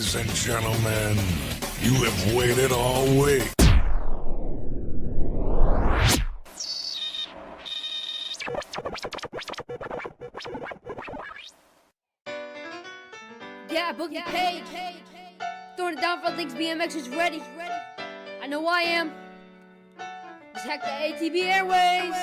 Ladies and gentlemen, you have waited all week. Yeah, Boogie Page. Throwing it down for Things BMX is ready. I know I am. Just hack the ATB Airways.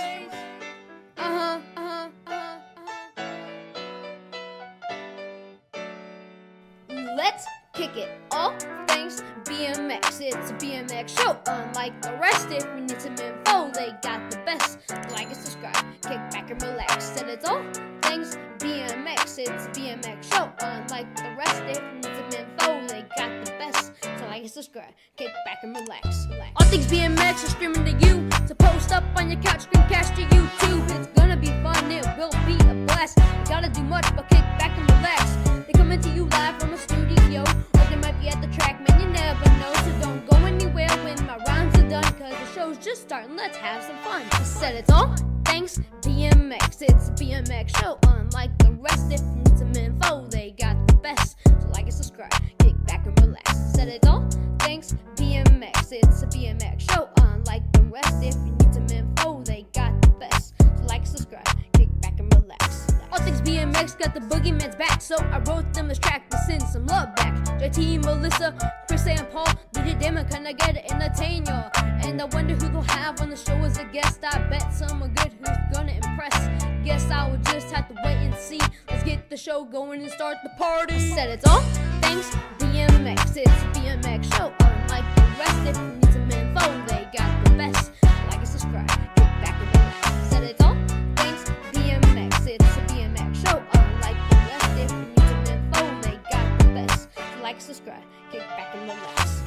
Let's kick it. All things BMX. It's a BMX show. Unlike the rest, if we need some info, they got the best. Like and subscribe, kick back and relax. And it's all things BMX. It's a BMX show. Unlike the rest, if we need some info, they got the best. So like and subscribe, kick back and relax. All things BMX are streaming to you. So post up on your couch, screencast to YouTube. It's gonna be fun, it will be a blast. You gotta do much but kick back and relax. They coming to you live from a studio, or they might be at the track, man, you never know. So don't go anywhere when my rhymes are done, cause the show's just starting, let's have some fun. I said it's all thanks BMX, it's a BMX show. Unlike the rest, if you need some info, they got the best. So like and subscribe, kick back and relax. I said it's all thanks BMX, it's a BMX show. Unlike the rest, if you need some info, they got the best. So like and subscribe, kick back and relax. All things BMX got the boogeyman's back, so I wrote them this track to send some love back. JT, Melissa, Chris and Paul, DJ Damon, can I get it entertain y'all? And I wonder who they'll have on the show as a guest. I bet someone good who's gonna impress. Guess I would just have to wait and see. Let's get the show going and start the party. Said it's all thanks BMX, it's a BMX show. Unlike the rest, if you need some info, they got the best. Like and subscribe, kick back and relax. Said it's all thanks BMX, it's a BMX show. Unlike the rest, if you need some info, they got the best. Like, subscribe, kick back and relax.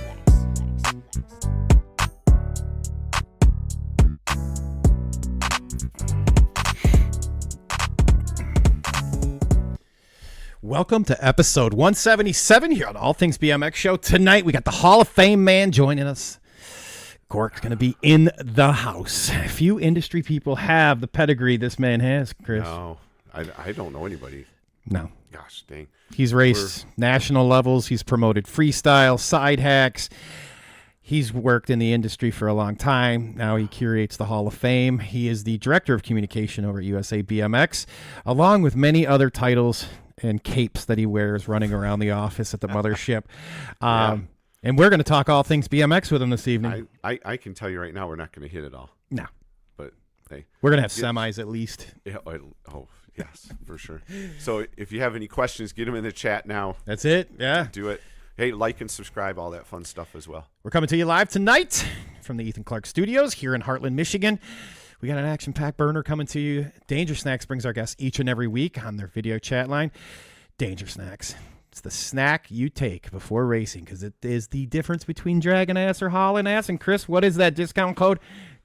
Welcome to episode 177 here on All Things BMX Show. Tonight we got the Hall of Fame man joining us. gOrk's going to be in the house. Few industry people have the pedigree this man has, Chris. No, I don't know anybody. No. Gosh, dang. He's raced national levels. He's promoted freestyle, side hacks. He's worked in the industry for a long time. Now he curates the Hall of Fame. He is the director of communication over at USA BMX, along with many other titles and capes that he wears running around the office at the mothership. And we're going to talk all things BMX with him this evening. I can tell you right now, we're not going to hit it all. No. But hey, we're going to have semis at least. Yeah, oh, yes, for sure. So if you have any questions, get them in the chat now. That's it. Yeah. Do it. Hey, like and subscribe, all that fun stuff as well. We're coming to you live tonight from the Ethan Clark Studios here in Hartland, Michigan. We got an action-packed burner coming to you. Danger Snacks brings our guests each and every week on their video chat line. Danger Snacks. It's the snack you take before racing because it is the difference between dragging ass or hauling ass. And Chris, what is that discount code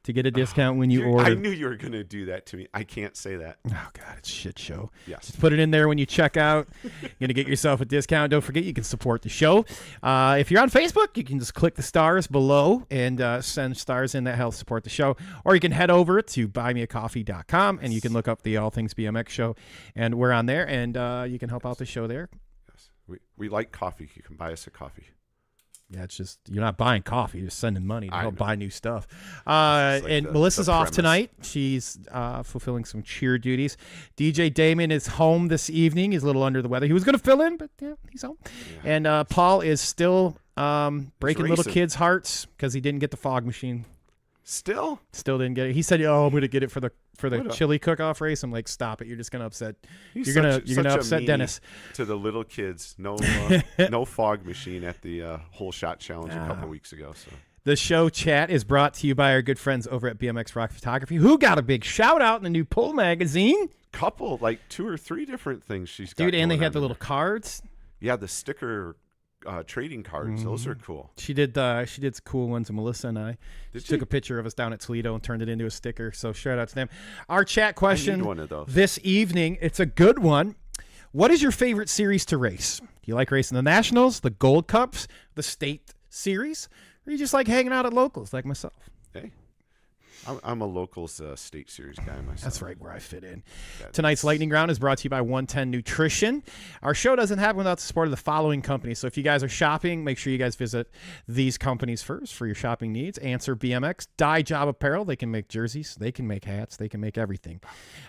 to get a discount when you order? I knew you were going to do that to me. I can't say that. Oh, God, it's a shit show. Yes. Just put it in there when you check out. You're going to get yourself a discount. Don't forget, you can support the show. If you're on Facebook, you can just click the stars below and send stars in that help support the show. Or you can head over to buymeacoffee.com and you can look up the All Things BMX Show. And we're on there, and you can help out the show there. Yes. We like coffee. You can buy us a coffee. Yeah, it's just, you're not buying coffee, you're just sending money to help buy new stuff. Like and Melissa's off tonight. She's fulfilling some cheer duties. DJ Damon is home this evening. He's a little under the weather. He was going to fill in, but yeah, he's home. Yeah. And Paul is still breaking little kids' hearts because he didn't get the fog machine. Still didn't get it. He said, "Oh, I'm going to get it for the chili cook-off race." I'm like, "Stop it! You're just going to upset. You're going to upset Dennis." To the little kids, no fog machine at the whole shot challenge a couple weeks ago. So the show chat is brought to you by our good friends over at BMX Rock Photography, who got a big shout out in the new Pull magazine. Couple, like 2 or 3 different things she's got. Dude, and they had the there. little cards. Yeah, the sticker. Trading cards, those are cool. She did some cool ones, and Melissa and I took a picture of us down at Toledo and turned it into a sticker. So shout out to them. Our chat question one of those. This evening, it's a good one. What is your favorite series to race? Do you like racing the Nationals, the Gold Cups, the State Series, or you just like hanging out at locals like myself? Hey, I'm a locals state series guy myself. That's right where I fit in. Tonight's Lightning Round is brought to you by 110 Nutrition. Our show doesn't happen without the support of the following companies. So if you guys are shopping, make sure you guys visit these companies first for your shopping needs. Answer BMX, Dye Job Apparel. They can make jerseys. They can make hats. They can make everything.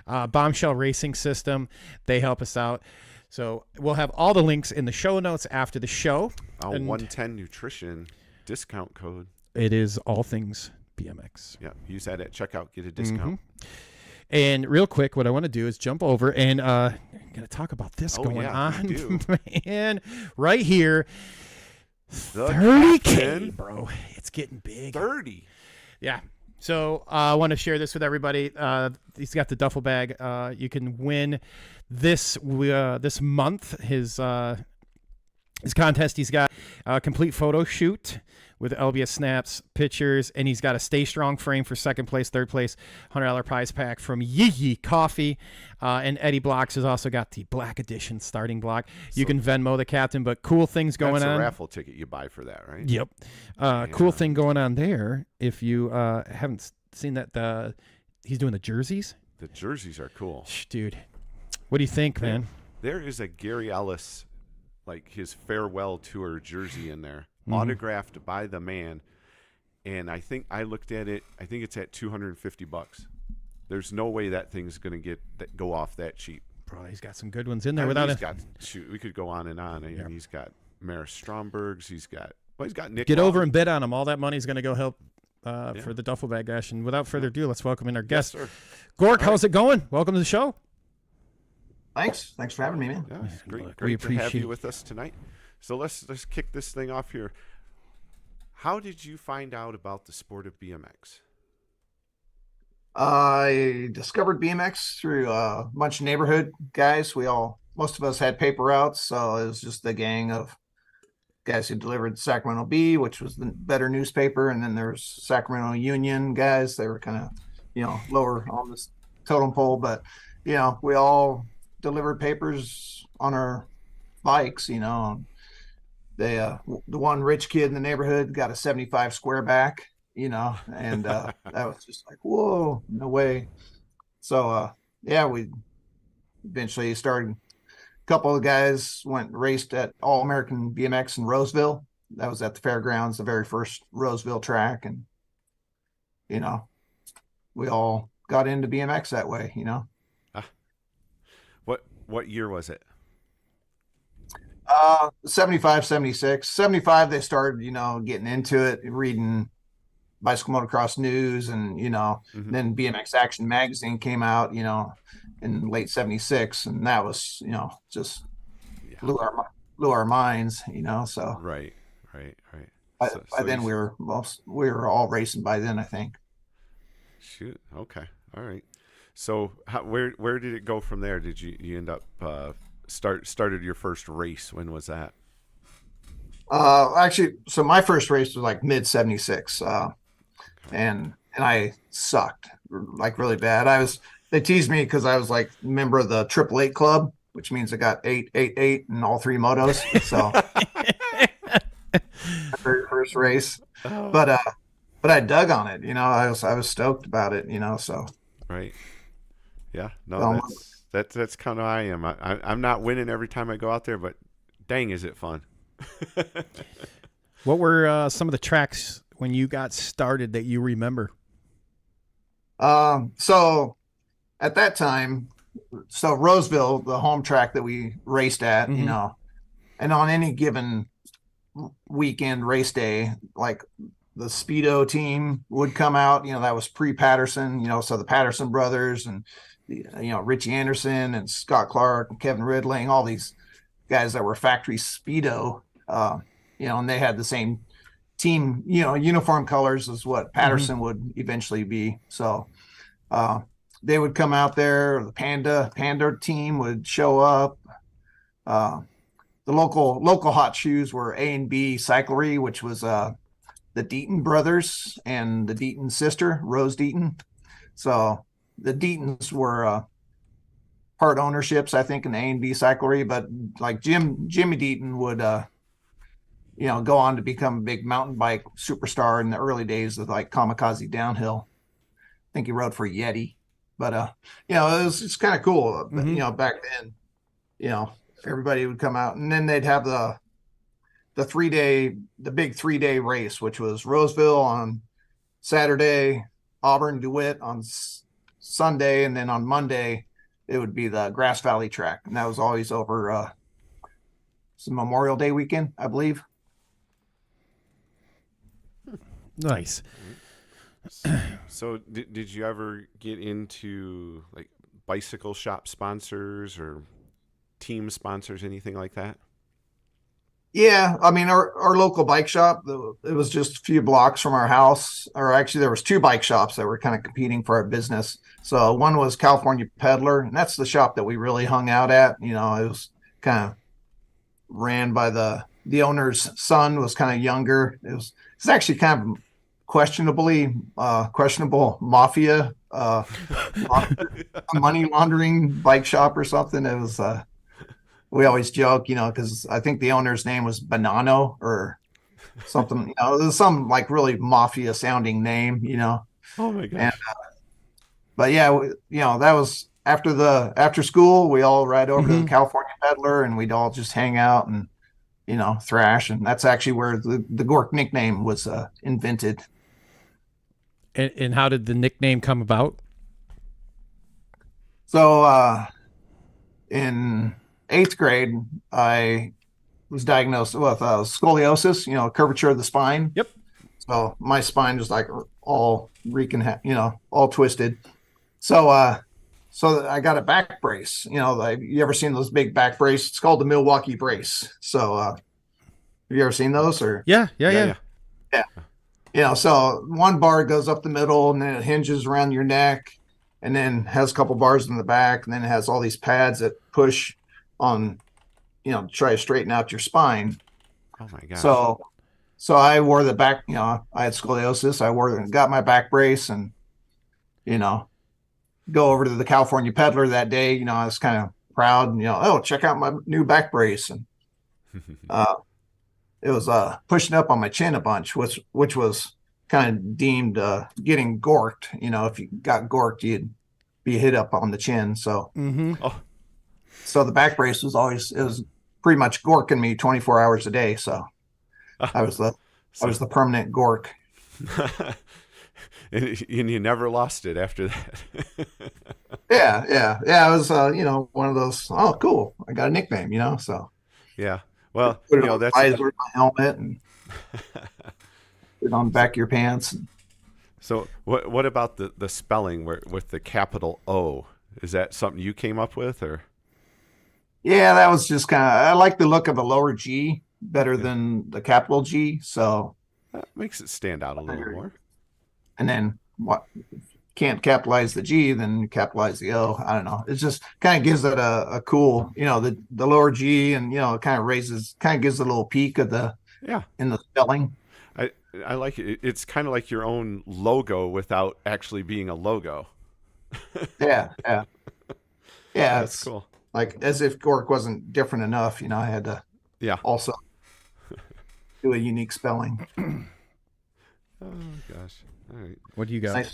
Bombshell Racing System. They help us out. So we'll have all the links in the show notes after the show. 110 Nutrition discount code. It is all things BMX. Yeah, use that at checkout, get a discount. And real quick, what I want to do is jump over and I'm going to talk about this going on. Man, right here. The 30K, captain. bro. It's getting big. 30. Yeah. So I want to share this with everybody. He's got the duffel bag. You can win this month. His contest. He's got a complete photo shoot with LBS snaps, pictures, and he's got a Stay Strong frame for second place, third place, $100 prize pack from Yee Coffee. And Eddie Blox has also got the Black Edition starting block. You can Venmo the captain, but cool things going on. That's a raffle ticket you buy for that, right? Yep. Cool thing going on there. If you haven't seen that, he's doing the jerseys. The jerseys are cool. Dude, what do you think, man? There is a Gary Ellis, like his farewell tour jersey in there. Autographed by the man, and I think I looked at it. I think it's at $250. There's no way that thing's gonna go off that cheap. Bro, he's got some good ones in there. We could go on and on. And he's got Maris Stromberg's. He's got Nick. Get over and bid on him. All that money's gonna go help for the duffel bag dash. And without further ado, let's welcome in our guest. Yes, gOrk, how's it going? Welcome to the show. Thanks for having me, man. Yeah, it's great We to have appreciate you with us tonight. So let's kick this thing off here. How did you find out about the sport of BMX? I discovered BMX through a bunch of neighborhood guys. Most of us had paper routes, so it was just the gang of guys who delivered Sacramento Bee, which was the better newspaper, and then there was Sacramento Union guys. They were kind of, lower on this totem pole, but we all delivered papers on our bikes. They the one rich kid in the neighborhood got a 75 square back, and that was just like, whoa, no way. So we eventually started. A couple of guys raced at All American BMX in Roseville. That was at the fairgrounds, the very first Roseville track, and we all got into BMX that way. What year was it? 75, 76. 75, they started, getting into it, reading Bicycle Motocross News, and, then BMX Action magazine came out, in late 76. And that was, just blew our minds, so. Right. By then we were all racing by then, I think. Shoot. Okay. All right. So where did it go from there? Did you end up, started your first race? When was that? Actually, so my first race was like mid 76, and I sucked like really bad. They teased me because I was like a member of the 888 club, which means I got 888 in all three motos. So my very first race, but I dug on it. I was stoked about it. So right, yeah, no, that's kind of how I am. I'm not winning every time I go out there, but dang, is it fun. What were some of the tracks when you got started that you remember? So at that time, Roseville, the home track that we raced at, and on any given weekend race day, like the Speedo team would come out, that was pre-Patterson, so the Patterson brothers and, Richie Anderson and Scott Clark and Kevin Ridling, all these guys that were factory Speedo, and they had the same team, uniform colors as what Patterson would eventually be. So they would come out there, the Panda team would show up. The local hot shoes were A&B Cyclery, which was the Deaton brothers and the Deaton sister, Rose Deaton. So the Deatons were part ownerships, I think, in the A&B Cyclery, but like Jimmy Deaton would go on to become a big mountain bike superstar in the early days of like Kamikaze Downhill. think he rode for Yeti, but it's kind of cool. Back then, everybody would come out, and then they'd have the big 3-day race, which was Roseville on Saturday, Auburn DeWitt on Sunday, and then on Monday it would be the Grass Valley track, and that was always over Memorial Day weekend, I believe. Nice. So did you ever get into like bicycle shop sponsors or team sponsors, anything like that? Yeah, I mean, our local bike shop, it was just a few blocks from our house, or actually there was 2 bike shops that were kind of competing for our business. So one was California Peddler, and that's the shop that we really hung out at. It was kind of ran by the owner's son, was kind of younger. It's actually kind of questionable mafia, money laundering bike shop or something. It was, we always joke, because I think the owner's name was Bonanno or something, it was some like really mafia sounding name, Oh my gosh. And, but yeah, that was after school, we all ride over to the California Peddler, and we'd all just hang out and, thrash. And that's actually where the gOrk nickname was invented. And how did the nickname come about? So in 8th grade, I was diagnosed with scoliosis, curvature of the spine. Yep. So my spine was like all all twisted. So I got a back brace. You ever seen those big back brace? It's called the Milwaukee brace. So have you ever seen those? Or Yeah. So one bar goes up the middle, and then it hinges around your neck, and then has a couple bars in the back, and then it has all these pads that push on, to try to straighten out your spine. Oh my gosh. So I wore the back, I had scoliosis. I got my back brace, and, go over to the California Peddler that day. I was kind of proud, and, check out my new back brace. And, it was pushing up on my chin a bunch, which was kind of deemed getting gorked. If you got gorked, you'd be hit up on the chin. So, so the back brace was pretty much gorking me 24 hours a day. So I was the permanent gOrk. And you never lost it after that. Yeah. It was one of those. Oh, cool! I got a nickname. So yeah. Well, put it on that's visor, my helmet, and put it on the back of your pants. So what about the spelling with the capital O? Is that something you came up with, or? Yeah, that was just I like the look of the lower G better than the capital G. So that makes it stand out a little more. And then what? Can't capitalize the G, then capitalize the O. I don't know. It just kind of gives it a cool, the lower G, and it kind of gives a little peak of in the spelling. I like it. It's kind of like your own logo without actually being a logo. Yeah. That's cool. Like as if gOrk wasn't different enough, I had to also do a unique spelling. Oh gosh. All right. What do you got?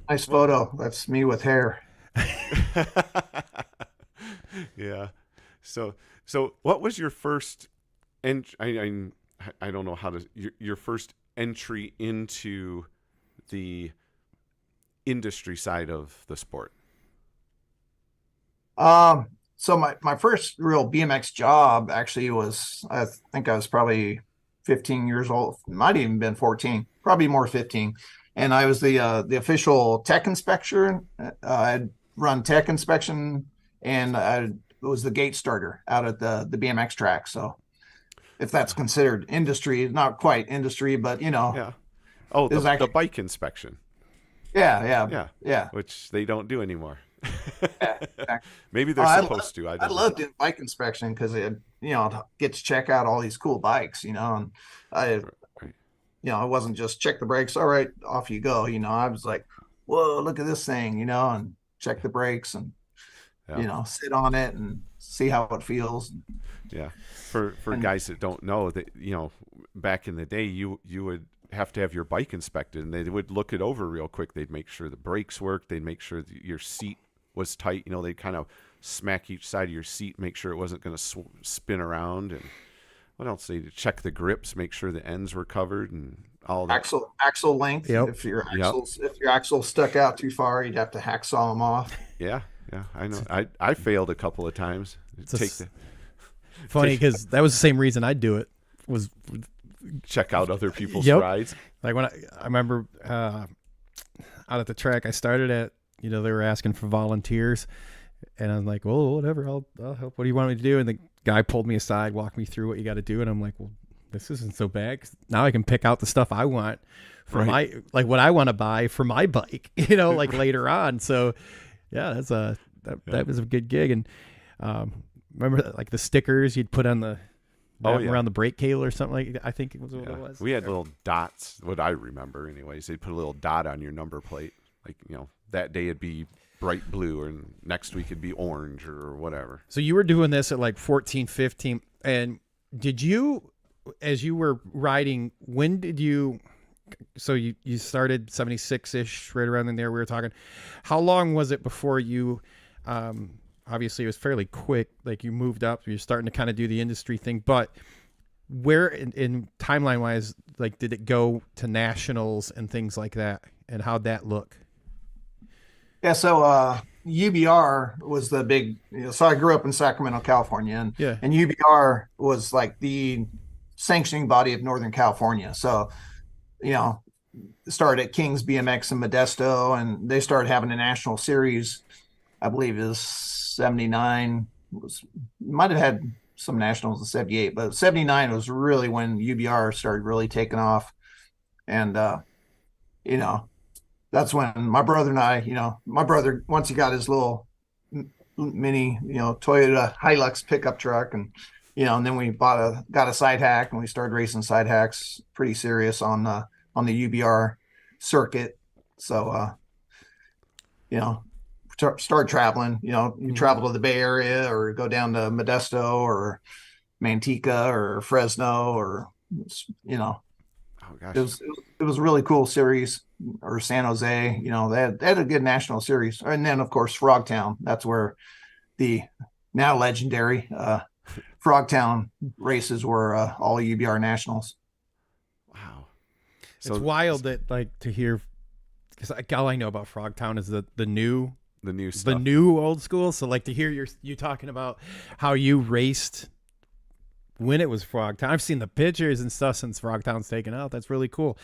Nice photo. That's me with hair. Yeah. So what was your first I don't know how to your first entry into the industry side of the sport? So my first real BMX job actually was, I think I was probably 15 years old. Might even been 14, probably more 15. And I was the official tech inspector. I'd run tech inspection, and I was the gate starter out at the BMX track. So if that's considered industry, not quite industry, but Yeah. Oh, the bike inspection. Yeah. Which they don't do anymore. Yeah, exactly. Maybe they're supposed to. I loved doing bike inspection because it, get to check out all these cool bikes, and I wasn't just check the brakes. All right, off you go. I was like, whoa, look at this thing, and check the brakes and, sit on it and see how it feels. Yeah. For guys that don't know that, back in the day, you would have to have your bike inspected, and they would look it over real quick. They'd make sure the brakes worked. They'd make sure that your seat was tight. You know, they'd kind of smack each side of your seat, make sure it wasn't going to spin around. And what else? They'd check the grips, make sure the ends were covered, and all that. Axle length. Yep. If your axle stuck out too far, you'd have to hacksaw them off. Yeah, I know. I failed a couple of times. Funny because that was the same reason I'd do it, was check out other people's Yep. rides. Like when I remember out at the track I started at, they were asking for volunteers, and I'm like, well, whatever, I'll help. What do you want me to do? And the guy pulled me aside, walked me through what you got to do, and I'm like, well, this isn't so bad, 'cause now I can pick out the stuff I want for what I want to buy for my bike, like later on. So yeah, that was a good gig. And remember like the stickers you'd put on the around the brake cable or something like that, I think it was what it was. We had little dots, what I remember anyways. They'd put a little dot on your number plate. Like, that day it'd be bright blue, and next week it'd be orange or whatever. So you were doing this at like 14, 15. And did you, as you were riding, when did you, so you started 76-ish, right around in there we were talking. How long was it before you, obviously it was fairly quick, like you moved up, you're starting to kind of do the industry thing, but where in timeline wise, like did it go to nationals and things like that, and how'd that look? Yeah, so UBR was the big, so I grew up in Sacramento, California, and UBR was like the sanctioning body of Northern California. So, started at Things BMX in Modesto, and they started having a national series. I believe it was 79. Might have had some nationals in 78, but 79 was really when UBR started really taking off. And, that's when my brother and I, once he got his little mini, Toyota Hilux pickup truck, and, and then we got a Sidehack, and we started racing Sidehacks pretty serious on the UBR circuit. So, start traveling, you travel to the Bay Area or go down to Modesto or Manteca or Fresno or, Oh gosh. It was a really cool series, or San Jose, they had a good national series. And then of course, Frogtown, that's where the now legendary Frogtown races were all UBR nationals. Wow. So it's wild that like to hear, because all I know about Frogtown is the new stuff. The new old school. So like to hear you talking about how you raced when it was Frogtown. I've seen the pictures and stuff since Frogtown's taken out. That's really cool.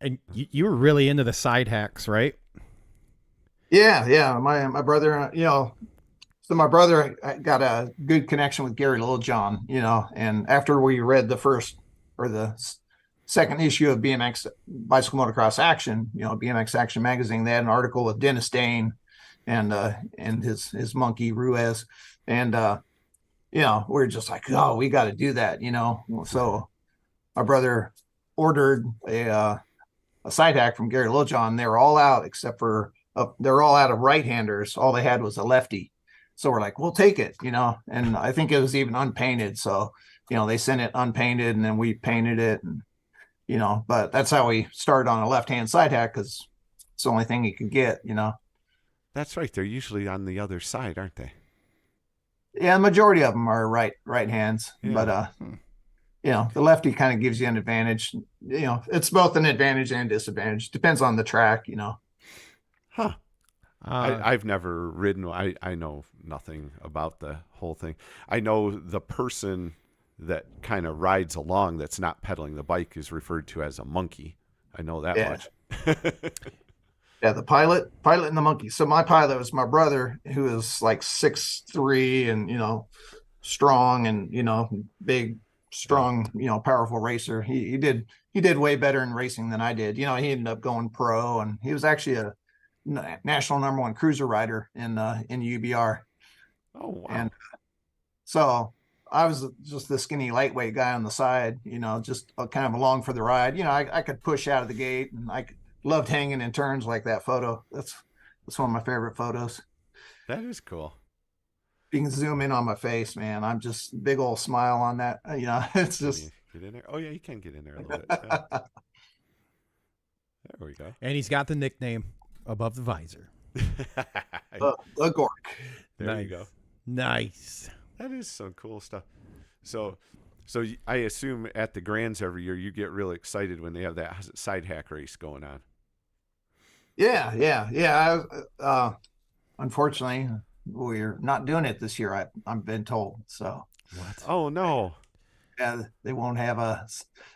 And you were really into the Sidehacks, right? Yeah. My brother, so my brother got a good connection with Gary Littlejohn, and after we read the first or the second issue of BMX Bicycle Motocross Action, BMX Action magazine, they had an article with Dennis Dane and his monkey Ruiz, and we're just like, oh, we got to do that, So my brother ordered a Sidehack from Gary Littlejohn. They were all out except for they're all out of right-handers. All they had was a lefty. So we're like, we'll take it, and I think it was even unpainted. So, they sent it unpainted, and then we painted it, and, but that's how we started on a left-hand Sidehack, because it's the only thing you could get, That's right. They're usually on the other side, aren't they? Yeah, the majority of them are right hands, but the lefty kind of gives you an advantage. It's both an advantage and disadvantage. Depends on the track, Huh. I've never ridden. I know nothing about the whole thing. I know the person that kind of rides along that's not pedaling the bike is referred to as a monkey. I know that much. Yeah, the pilot and the monkey. So my pilot was my brother, who is like 6'3" and, strong and, big, strong, powerful racer. He did way better in racing than I did. He ended up going pro, and he was actually a national #1 cruiser rider in UBR. Oh, wow. And so I was just the skinny lightweight guy on the side, just kind of along for the ride. I could push out of the gate, and I loved hanging in turns like that photo. That's one of my favorite photos. That is cool. You can zoom in on my face, man. I'm just big old smile on that. It's just get in there. Oh yeah, you can get in there a little bit. Yeah. There we go. And he's got the nickname above the visor. The gOrk. There you go. Nice. That is some cool stuff. So I assume at the Grands every year you get really excited when they have that Sidehack race going on. Yeah. Unfortunately, we're not doing it this year. I've been told. So. What? Oh no. Yeah, they won't have a.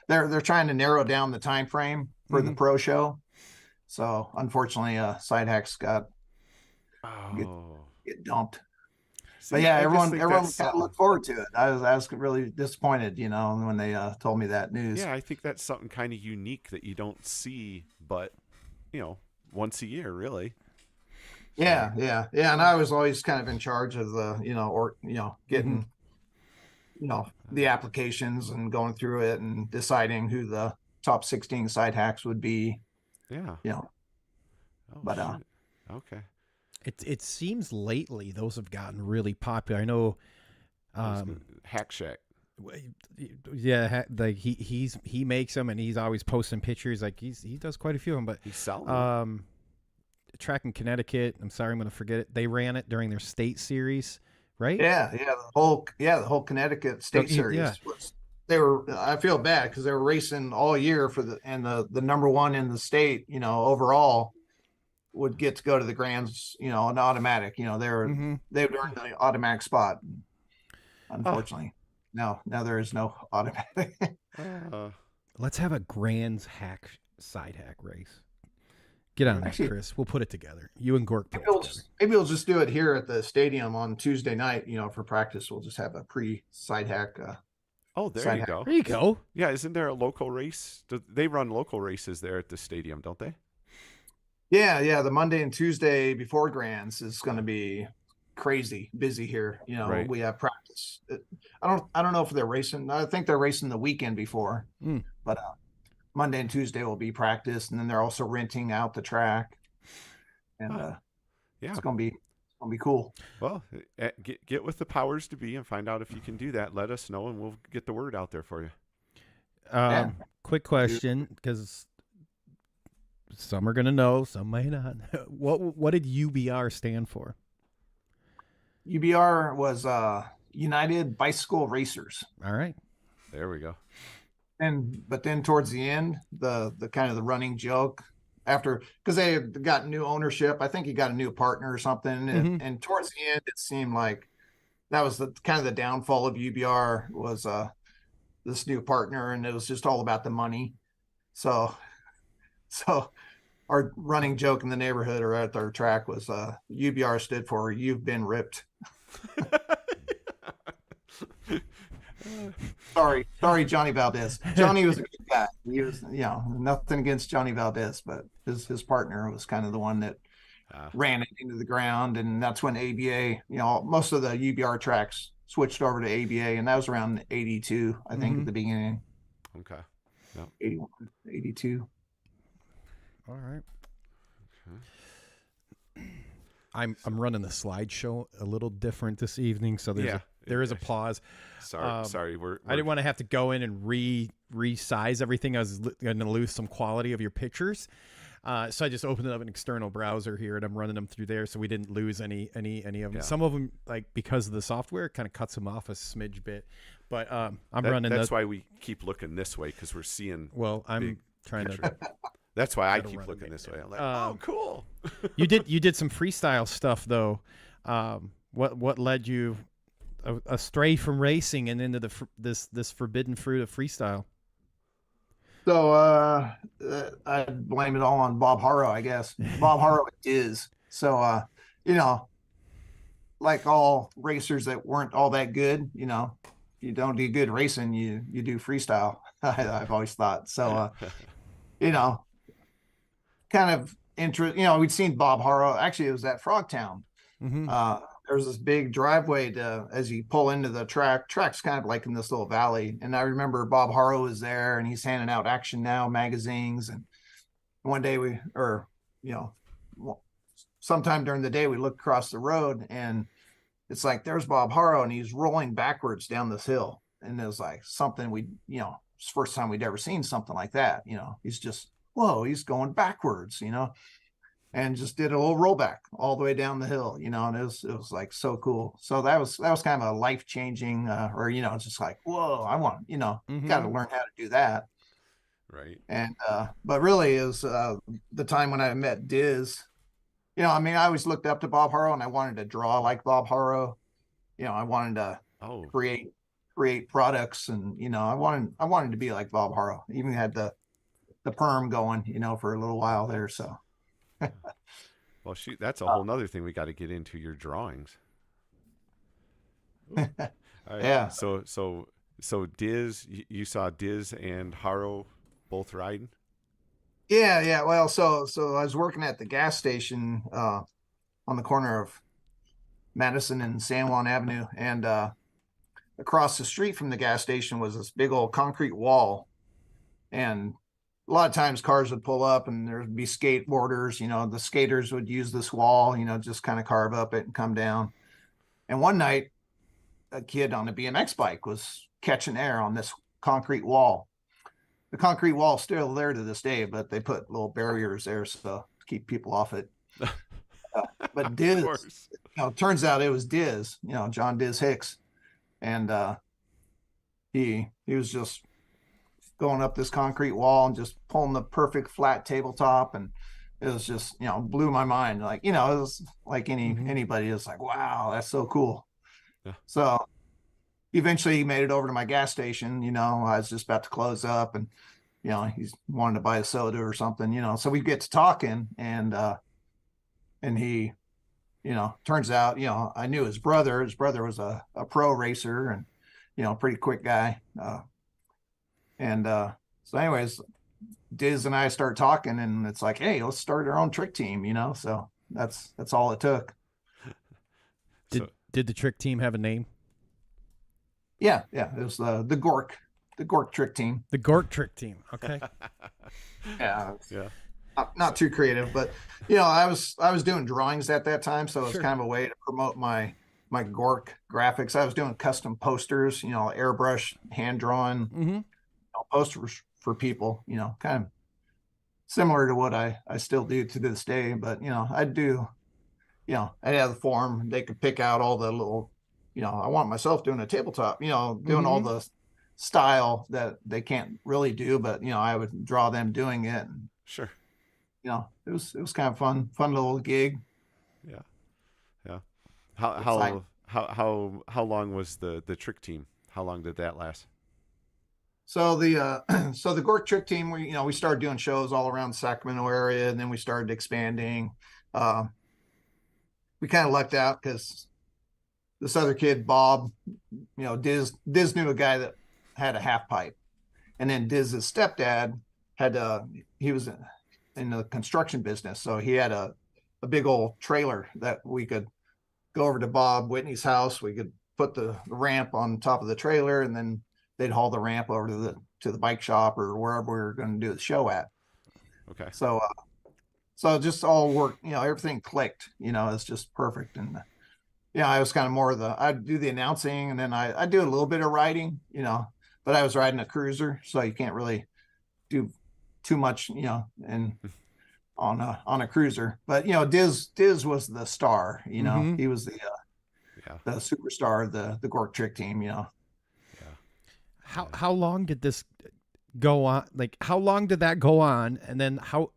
They're trying to narrow down the time frame for the pro show. So unfortunately, Sidehack's got get dumped. See, but yeah, I everyone just think kind that's of looked forward to it. I was really disappointed, when they told me that news. Yeah, I think that's something kind of unique that you don't see, but once a year, really. Yeah. And I was always kind of in charge of the, getting, the applications and going through it and deciding who the top 16 Sidehacks would be. Yeah. Okay. It seems lately those have gotten really popular. I know. Hack Shack. Yeah, like he makes them and he's always posting pictures. Like he does quite a few of them. But he's selling. Track in Connecticut. I'm sorry, I'm going to forget it. They ran it during their state series, right? Yeah. The whole Connecticut state series. Yeah. I feel bad because they were racing all year for the number one in the state, overall would get to go to the Grands, an automatic, they would earn the automatic spot. Unfortunately, now there is no automatic. Let's have a Grands Sidehack race. Get on that, Chris. We'll put it together. You and gOrk put it together. Maybe we'll just do it here at the stadium on Tuesday night, for practice. We'll just have a pre-Sidehack. There you go. There you go. Yeah, isn't there a local race? They run local races there at the stadium, don't they? Yeah. The Monday and Tuesday before Grands is going to be crazy busy here. Right. We have practice. I don't know if they're racing. I think they're racing the weekend before, but Monday and Tuesday will be practice, and then they're also renting out the track, and it's gonna be cool. Well, get with the powers to be and find out if you can do that. Let us know, and we'll get the word out there for you. Quick question, because some are gonna know, some may not. What did UBR stand for? UBR was United Bicycle Racers. All right. There we go. But then towards the end, the kind of the running joke after, because they had got new ownership, I think he got a new partner or something. And towards the end, it seemed like that was the kind of the downfall of UBR was this new partner, and it was just all about the money. So our running joke in the neighborhood or at our track was UBR stood for "You've Been Ripped." Sorry, Johnny Valdez. Johnny was a good guy. He was, nothing against Johnny Valdez, but his partner was kind of the one that ran it into the ground, and that's when ABA, most of the UBR tracks switched over to ABA, and that was around 82, I think, at the beginning. Okay. Yep. 81, 82. All right. Okay. I'm running the slideshow a little different this evening, so there is a pause. Sorry, I didn't want to have to go in and resize everything. I was going to lose some quality of your pictures, so I just opened up an external browser here, and I'm running them through there, so we didn't lose any of them. Yeah. Some of them, like because of the software, kind of cuts them off a smidge bit. But I'm running. That's why we keep looking this way, because we're seeing. Well, I'm trying to. That's why I keep looking this way. I'm like, oh, cool. You did some freestyle stuff though. What led you astray from racing and into this forbidden fruit of freestyle? So I blame it all on Bob Harrow, I guess. Bob Harrow is. So like all racers that weren't all that good, you don't do good racing, you do freestyle. I've always thought. So kind of interest, we'd seen Bob Harrow. Actually, it was at Frogtown. There was this big driveway as you pull into the track's kind of like in this little valley. And I remember Bob Harrow was there, and he's handing out Action Now magazines. And one day sometime during the day, we looked across the road, and it's like, there's Bob Harrow, and he's rolling backwards down this hill. And it was like something it's the first time we'd ever seen something like that. He's just whoa, he's going backwards, and just did a little rollback all the way down the hill, and it was like so cool. So that was kind of a life changing, or it's just like, whoa, I want, got to learn how to do that. Right. And but really is the time when I met Diz. I mean, I always looked up to Bob Harrow, and I wanted to draw like Bob Harrow. I wanted to create products, and I wanted to be like Bob Harrow. Even had the perm going, for a little while there. So. Well, shoot, that's a whole nother thing we got to get into, your drawings. All right. Yeah. So Diz, you saw Diz and Harrow both riding? Yeah. Well, so I was working at the gas station on the corner of Madison and San Juan Avenue, and across the street from the gas station was this big old concrete wall, and a lot of times cars would pull up and there'd be skateboarders, the skaters would use this wall, just kind of carve up it and come down. And one night, a kid on a BMX bike was catching air on this concrete wall. The concrete wall's still there to this day, but they put little barriers there so to keep people off it. But Diz, turns out it was Diz, John Diz Hicks. And he was just going up this concrete wall and just pulling the perfect flat tabletop, and it was just blew my mind. Like it was like anybody is like, wow, that's so cool. Yeah. So eventually he made it over to my gas station. I was just about to close up, and he's wanted to buy a soda or something. So we get to talking, and he turns out I knew his brother was a pro racer, and pretty quick guy. So anyways, Diz and I start talking, and it's like, hey, let's start our own trick team, so that's all it took. Did the trick team have a name? Yeah. It was the gOrk trick team. The gOrk trick team. Okay. Yeah. Not too creative, but I was doing drawings at that time, so it was kind of a way to promote my gOrk graphics. I was doing custom posters, airbrush, hand drawn posters for people, kind of similar to what I still do to this day. But I'd do, I'd have the form, they could pick out all the little, I want myself doing a tabletop, doing all the style that they can't really do, but I would draw them doing it. And, sure. It was kind of fun little gig. Yeah. How long was the trick team? How long did that last? So the gOrk trick team, we started doing shows all around the Sacramento area, and then we started expanding. We kind of lucked out because this other kid, Bob, Diz knew a guy that had a half pipe, and then Diz's stepdad he was in the construction business, so he had a big old trailer that we could go over to Bob Whitney's house. We could put the ramp on top of the trailer, and then they'd haul the ramp over to the bike shop or wherever we were going to do the show at. Okay. So it just all worked, everything clicked, it's just perfect. And I was kind of more I'd do the announcing, and then I do a little bit of riding, but I was riding a cruiser, so you can't really do too much, and on a cruiser. But Diz was the star, he was the superstar of the gOrk trick team, How long did this go on? Like, how long did that go on? And then how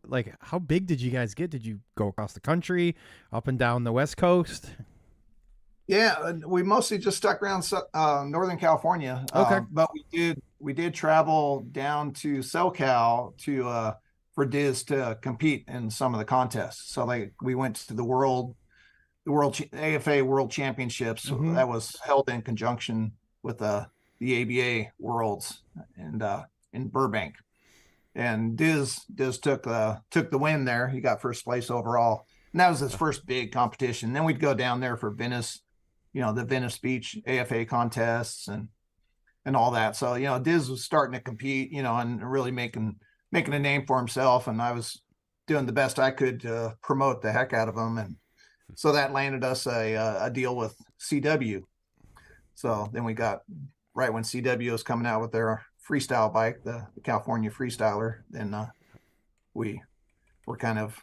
big did you guys get? Did you go across the country, up and down the West Coast? Yeah, we mostly just stuck around Northern California. Okay. But we did travel down to SoCal for Diz to compete in some of the contests. So we went to the AFA World Championships that was held in conjunction with the ABA Worlds and in Burbank. And Diz took the win there. He got first place overall, and that was his first big competition. Then we'd go down there for Venice, the Venice Beach AFA contests and all that. So Diz was starting to compete, and really making a name for himself, and I was doing the best I could to promote the heck out of him. And so that landed us a deal with CW. So then we got, right when CW was coming out with their freestyle bike, the California Freestyler, then we're kind of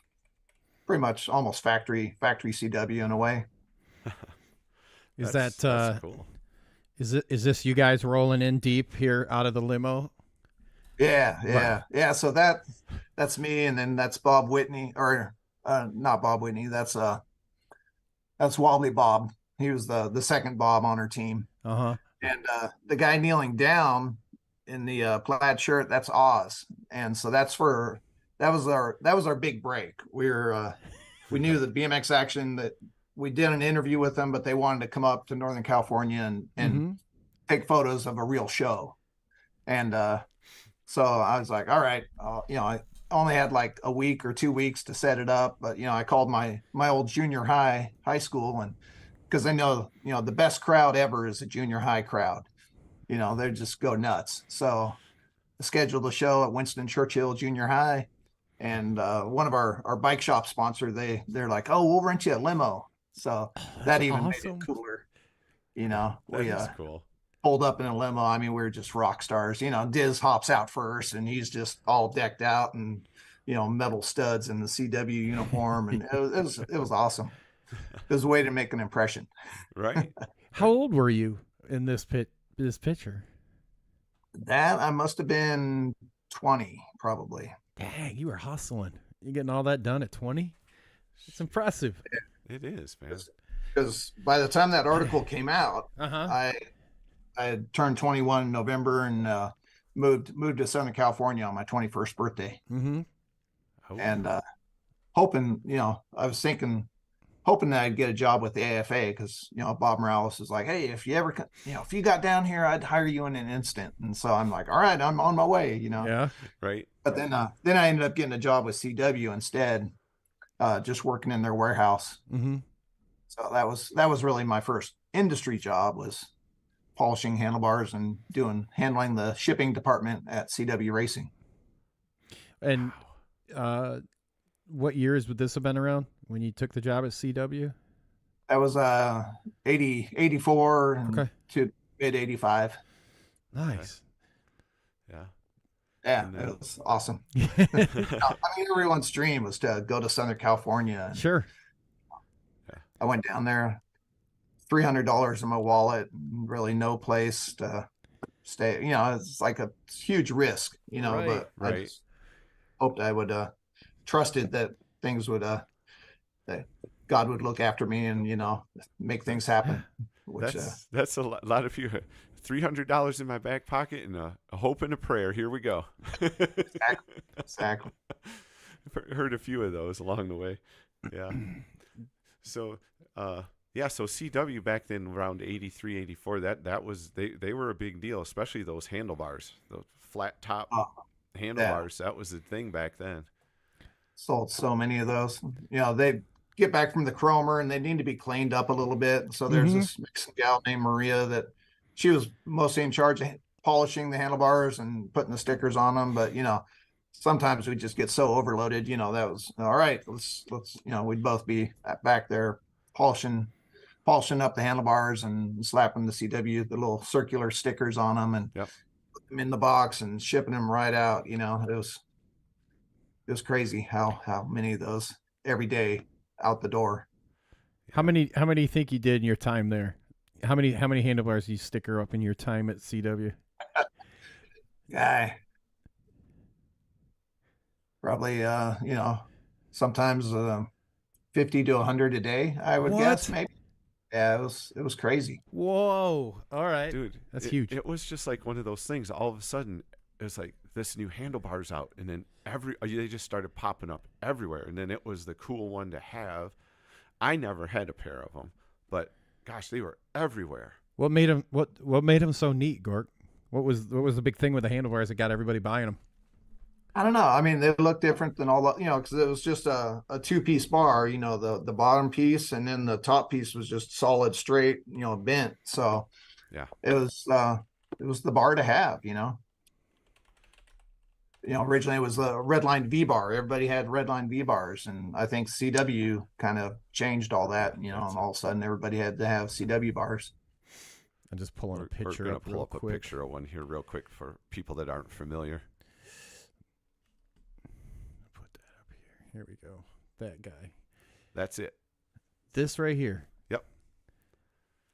pretty much almost factory CW in a way. That's cool. Is this you guys rolling in deep here out of the limo? Yeah. So that's me, and then that's Bob Whitney, or not Bob Whitney. That's Wobbly Bob. He was the second Bob on our team. Uh-huh. And the guy kneeling down in the plaid shirt, that's Oz. And so that was our big break. We knew that BMX Action, that we did an interview with them, but they wanted to come up to Northern California and take photos of a real show. And so I was like, all right, I only had like a week or 2 weeks to set it up, but I called my old junior high school, and because I know the best crowd ever is a junior high crowd. They just go nuts. So I scheduled a show at Winston Churchill Junior High, and one of our bike shop sponsor, they're like, oh, we'll rent you a limo. So that even made it cooler. That's cool. Pulled up in a limo. I mean, we were just rock stars. Diz hops out first, and he's just all decked out and metal studs in the CW uniform, and it was awesome. It was a way to make an impression. Right. How old were you in this picture? That I must have been 20, probably. Dang, you were hustling. You getting all that done at 20? It's impressive. It is, man. Because by the time that article came out, Uh-huh. I had turned 21 in November and moved to Southern California on my 21st birthday. Mm-hmm. Oh. And hoping, I was hoping that I'd get a job with the AFA, because Bob Morales is like, hey, if you got down here, I'd hire you in an instant. And so I'm like, all right, I'm on my way. Yeah. Right. But then I ended up getting a job with CW instead, just working in their warehouse. Mm-hmm. So that was really my first industry job, was polishing handlebars and handling the shipping department at CW Racing. And what years would this have been around when you took the job at CW? That was 84 to mid 85. Nice. Yeah. Yeah, it was awesome. I mean, everyone's dream was to go to Southern California. Sure. I went down there, $300 in my wallet, really no place to stay. It's like a huge risk, Right, but I just hoped I would trusted that things would that God would look after me and make things happen. Which that's a lot of you. $300 in my back pocket and a hope and a prayer. Here we go. Exactly. Heard a few of those along the way. Yeah. So so CW back then around 83, 84, that was they were a big deal, especially those handlebars, the flat top handlebars. Yeah. That was the thing back then. Sold so many of those. They get back from the chromer and they need to be cleaned up a little bit. So there's this Mexican gal named Maria that she was mostly in charge of polishing the handlebars and putting the stickers on them. But sometimes we just get so overloaded. That was all right. Let's we'd both be back there polishing up the handlebars and slapping the CW, the little circular stickers on them, and put them in the box and shipping them right out. It was crazy how many of those every day out the door. How many do you think you did in your time there? How many handlebars do you sticker up in your time at CW? Guy, probably sometimes 50 to 100 a day, I would guess, maybe. Yeah, it was crazy. Whoa. All right. Dude, that's huge. It was just like one of those things. All of a sudden, it was like this new handlebars out, and then they just started popping up everywhere, and then it was the cool one to have. I never had a pair of them, but gosh, they were everywhere. What made them so neat, gOrk? What was the big thing with the handlebars that got everybody buying them? I don't know. I mean, they look different than all the, because it was just a 2-piece bar, the bottom piece, and then the top piece was just solid, straight, bent. So yeah, it was the bar to have, originally it was the Redline V bar. Everybody had Redline V bars, and I think CW kind of changed all that, and all of a sudden everybody had to have CW bars. I'm just pulling a picture We're up gonna pull up a picture of one here real quick for people that aren't familiar. Put Here we go. That guy. That's it. This right here. Yep.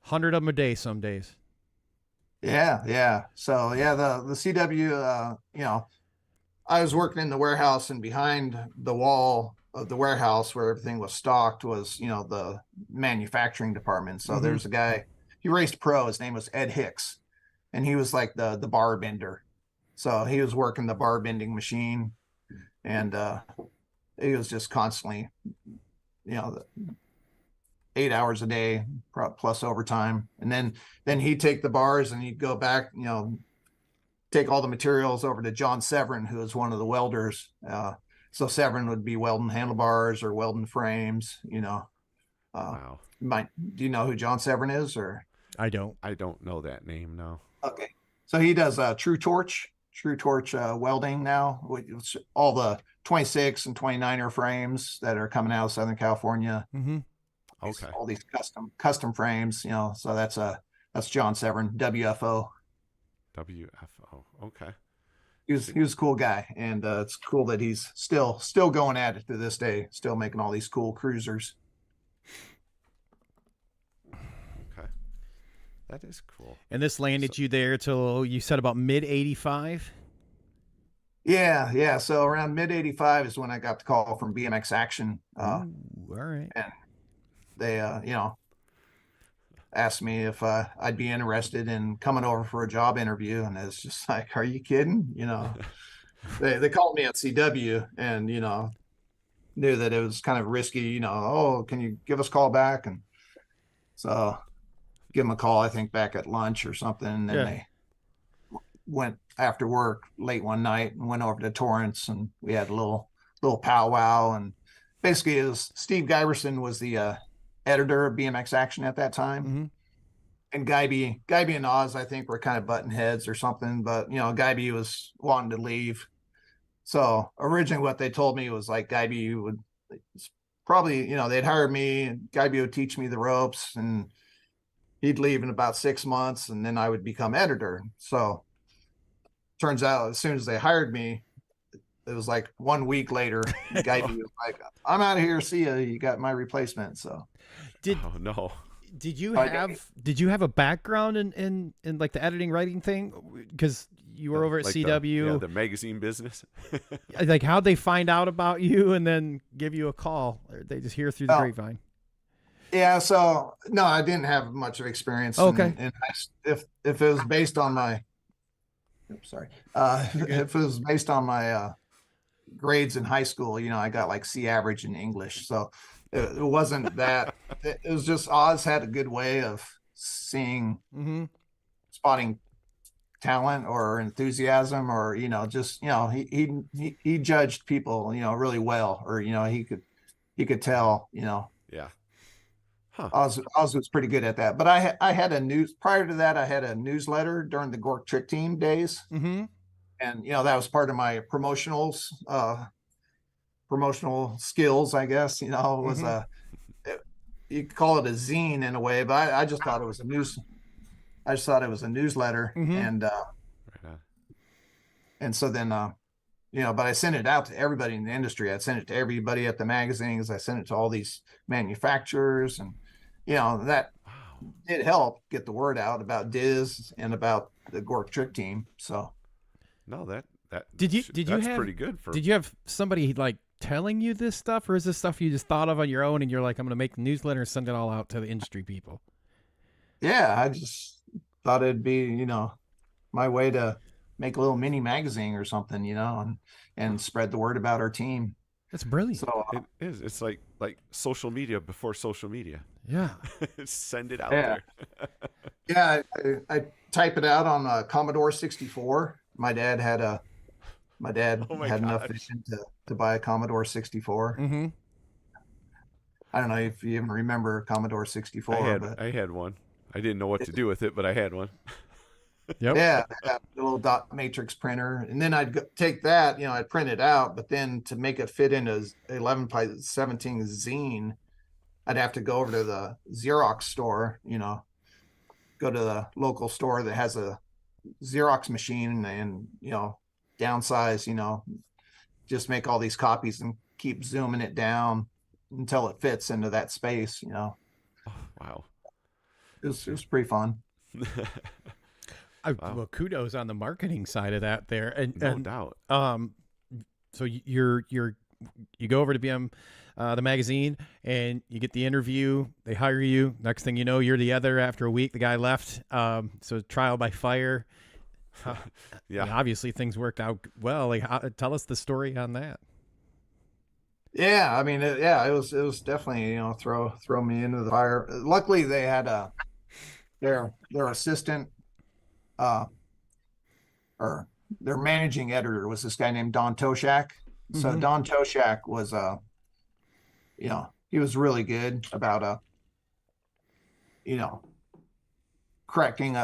100 of them a day some days. Yeah. So yeah, the CW, I was working in the warehouse, and behind the wall of the warehouse where everything was stocked was, the manufacturing department. So there's a guy, he raced pro. His name was Ed Hicks, and he was like the bar bender. So he was working the bar bending machine, and he was just constantly, 8 hours a day plus overtime. And then he'd take the bars and he'd go back, take all the materials over to John Severin, who is one of the welders. So Severin would be welding handlebars or welding frames, Wow. Do you know who John Severin is, or? I don't. I don't know that name, no. Okay. So he does True Torch welding now, which all the 26 and 29er frames that are coming out of Southern California. Mm-hmm. Okay. All these custom frames, so that's John Severin, WFO. WFO. Okay. He was a cool guy, and it's cool that he's still going at it to this day, still making all these cool cruisers. Okay. That is cool. And this landed you there till you said about mid 85? Yeah. So around mid 85 is when I got the call from BMX Action. Ooh, all right. And they, asked me if I'd be interested in coming over for a job interview. And it's just like, are you kidding? They called me at CW, and, knew that it was kind of risky, oh, can you give us a call back? And so give them a call, I think back at lunch or something. And then they went after work late one night and went over to Torrance, and we had a little powwow. And basically it was Steve Giberson was the editor of BMX Action at that time. Mm-hmm. And Guyby and Oz, I think, were kind of button heads or something, but Guyby was wanting to leave. So originally what they told me was like Guyby would probably, they'd hire me, and Guyby would teach me the ropes, and he'd leave in about 6 months, and then I would become editor. So turns out as soon as they hired me, it was like 1 week later, Guyby was like, I'm out of here. See ya. You got my replacement. So Oh no. Did you have a background in like the editing writing thing? Because you were over at Like CW. the magazine business. Like, how'd they find out about you and then give you a call? Or they just hear through the grapevine? Yeah, so no, I didn't have much of experience. Okay. If it was based on my, if it was based on my grades in high school, I got like C average in English, so it wasn't that. It was just Oz had a good way of seeing, spotting talent or enthusiasm, or he judged people really well, or he could tell. Yeah. Huh. Oz was pretty good at that. But I had prior to that, I had a newsletter during the gOrk Trick Team days. Mm-hmm. And, that was part of my promotional skills, I guess, was you could call it a zine in a way, but I just thought it was a newsletter. And, and so then, but I sent it out to everybody in the industry. I sent it to everybody at the magazines. I sent it to all these manufacturers, and, that did help get the word out about Diz and about the gOrk Trick Team. So no, that's pretty good. Did you have somebody like telling you this stuff, or is this stuff you just thought of on your own and you're like, I'm going to make a newsletter and send it all out to the industry people? Yeah, I just thought it'd be, my way to make a little mini magazine or something, and spread the word about our team. That's brilliant. So it is. It's like social media before social media. Yeah. Send it out there. Yeah, I type it out on a Commodore 64. My dad had enough vision to buy a Commodore 64. Mm-hmm. I don't know if you even remember Commodore 64. I had one. I didn't know what to do with it, but I had one. Yep. Yeah, a little dot matrix printer, and then I'd take that, I'd print it out, but then to make it fit into 11 by 17 zine, I'd have to go over to the Xerox store, go to the local store that has a Xerox machine, and downsize, just make all these copies and keep zooming it down until it fits into that space. Oh, wow. It was pretty fun. Wow. Well, kudos on the marketing side of that there, and No doubt. So you go over to the magazine and you get the interview. They hire you. Next thing you know, you're the editor. After a week, the guy left. So trial by fire. Yeah. I mean, obviously things worked out well. Like, tell us the story on that. Yeah, I mean, it was definitely, throw me into the fire. Luckily, they had their assistant, or their managing editor was this guy named Don Toshak. So Don Toshak was he was really good about correcting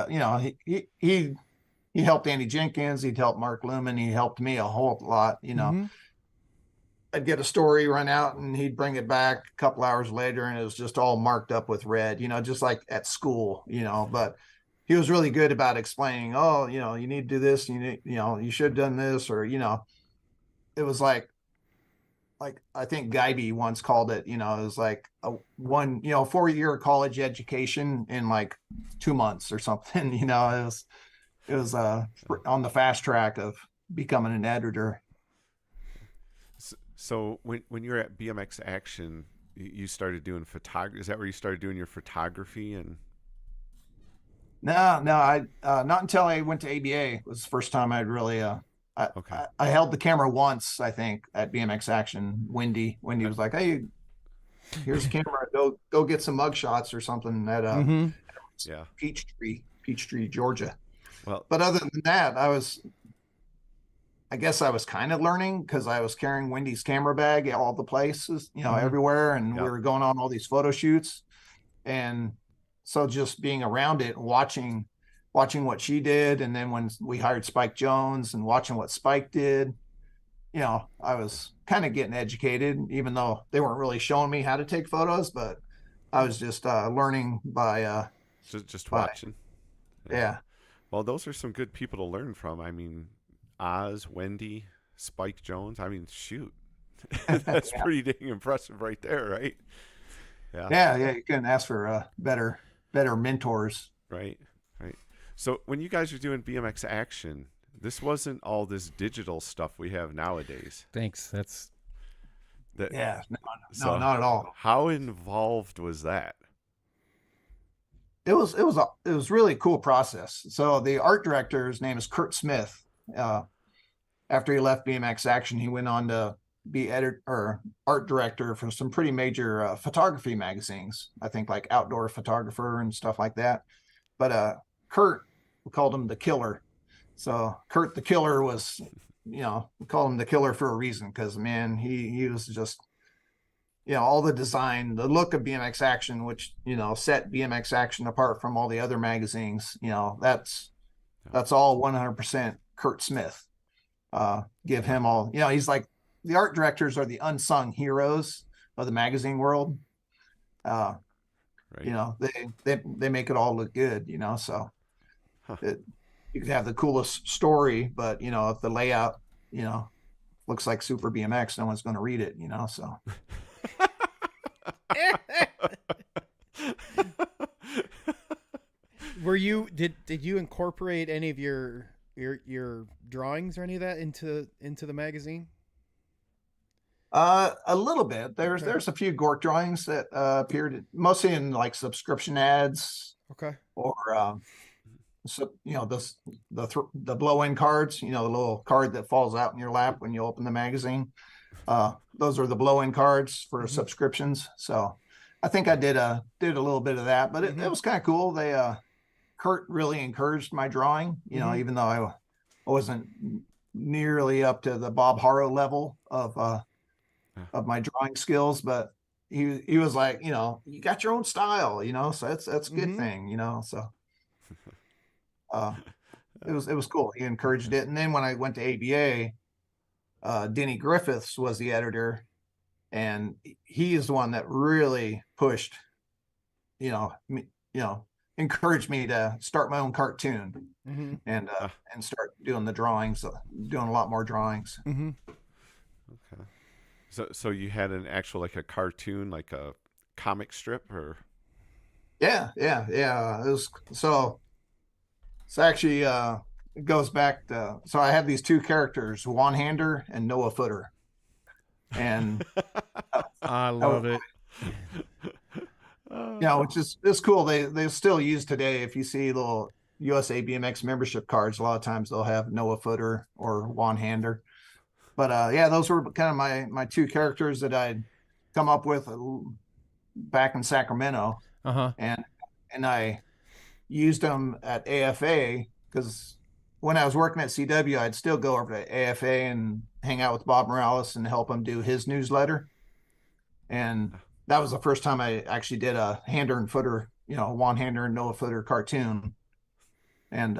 he helped Andy Jenkins, he'd helped Mark Lumen, he helped me a whole lot. I'd get a story run out and he'd bring it back a couple hours later and it was just all marked up with red, just like at school, but he was really good about explaining, you need to do this, you should have done this, or, it was like I think Geiby once called it, it was like a 4-year college education in like 2 months or something, it was on the fast track of becoming an editor. So when you're at BMX Action, you started doing photography. Is that where you started doing your photography? And no, I not until I went to ABA was the first time I'd really okay. I held the camera once, I think, at BMX Action. Wendy was like, "Hey, here's a camera. Go get some mug shots or something at Yeah. Peachtree, Georgia." Well, but other than that, I guess I was kind of learning because I was carrying Wendy's camera bag at all the places, everywhere, and we were going on all these photo shoots, and so just being around it and watching what she did, and then when we hired Spike Jones and watching what Spike did, I was kind of getting educated, even though they weren't really showing me how to take photos, but I was just learning by just watching. Yeah. Well, those are some good people to learn from. I mean, Oz, Wendy, Spike Jones. I mean, shoot, that's pretty dang impressive right there, right? Yeah. You couldn't ask for better mentors. Right. So when you guys are doing BMX Action, this wasn't all this digital stuff we have nowadays. Thanks. Yeah. No, not at all. How involved was that? It was really cool process. So the art director's name is Kurt Smith. After he left BMX Action, he went on to be editor or art director for some pretty major photography magazines. I think like Outdoor Photographer and stuff like that. But Kurt, we called him the Killer. So Kurt the Killer was, we call him the Killer for a reason, because man, he was just, all the design, the look of BMX Action, which set BMX Action apart from all the other magazines. That's all 100% Kurt Smith. Give him all. He's like, the art directors are the unsung heroes of the magazine world. Right. They make it all look good. So you could have the coolest story, but if the layout looks like Super BMX, no one's going to read it. So. Did you incorporate any of your drawings or any of that into the magazine? A little bit. There's a few gOrk drawings that appeared mostly in like subscription ads. Okay. Or the blow-in cards, the little card that falls out in your lap when you open the magazine. Those are the blow-in cards for subscriptions. So I think I did a little bit of that, but it was kind of cool. Kurt really encouraged my drawing, even though I wasn't nearly up to the Bob Harrow level of my drawing skills, but he was like, you got your own style, so that's a good thing, so it was cool. He encouraged it. And then when I went to ABA, Denny Griffiths was the editor, and he is the one that really pushed, encouraged me to start my own cartoon and start doing the drawings, doing a lot more drawings. Okay. So you had an actual like a cartoon, like a comic strip, or Yeah. It was so. It's actually it goes back to, so I have these two characters, One Hander and Noah Footer, and I love it. which is it's cool. They still use today. If you see little USA BMX membership cards, a lot of times they'll have Noah Footer or One Hander. But yeah, those were kind of my two characters that I'd come up with back in Sacramento, Uh-huh. and I used them at AFA because when I was working at CW, I'd still go over to AFA and hang out with Bob Morales and help him do his newsletter. And that was the first time I actually did a hander and footer, One Hander and Noah Footer cartoon. And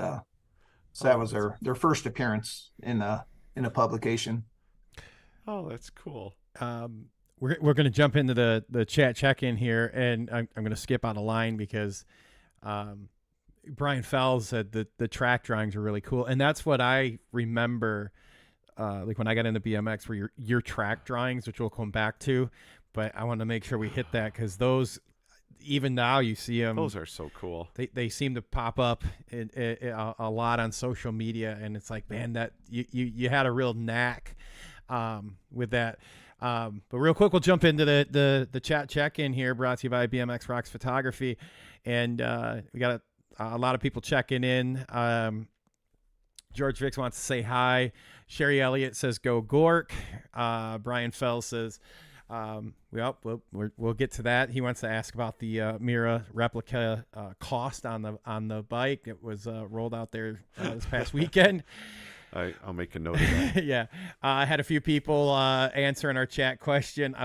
so that was their first appearance in a publication. Oh, that's cool. We're going to jump into the chat check-in here, and I'm going to skip on a line because Brian Fells said that the track drawings are really cool, and that's what I remember. Like when I got into BMX, were your track drawings, which we'll come back to. But I want to make sure we hit that because those, even now, you see them. Those are so cool. They seem to pop up a lot on social media, and it's like, man, that you had a real knack with that. But real quick, we'll jump into the chat check-in here, brought to you by BMX Rocks Photography, and we got a lot of people checking in. George Vicks wants to say hi. Sherry Elliott says go gOrk. Brian Fell says, we'll get to that. He wants to ask about the Mira replica cost on the bike. It was rolled out there this past weekend. I'll make a note of that. Yeah. I had a few people answering our chat question.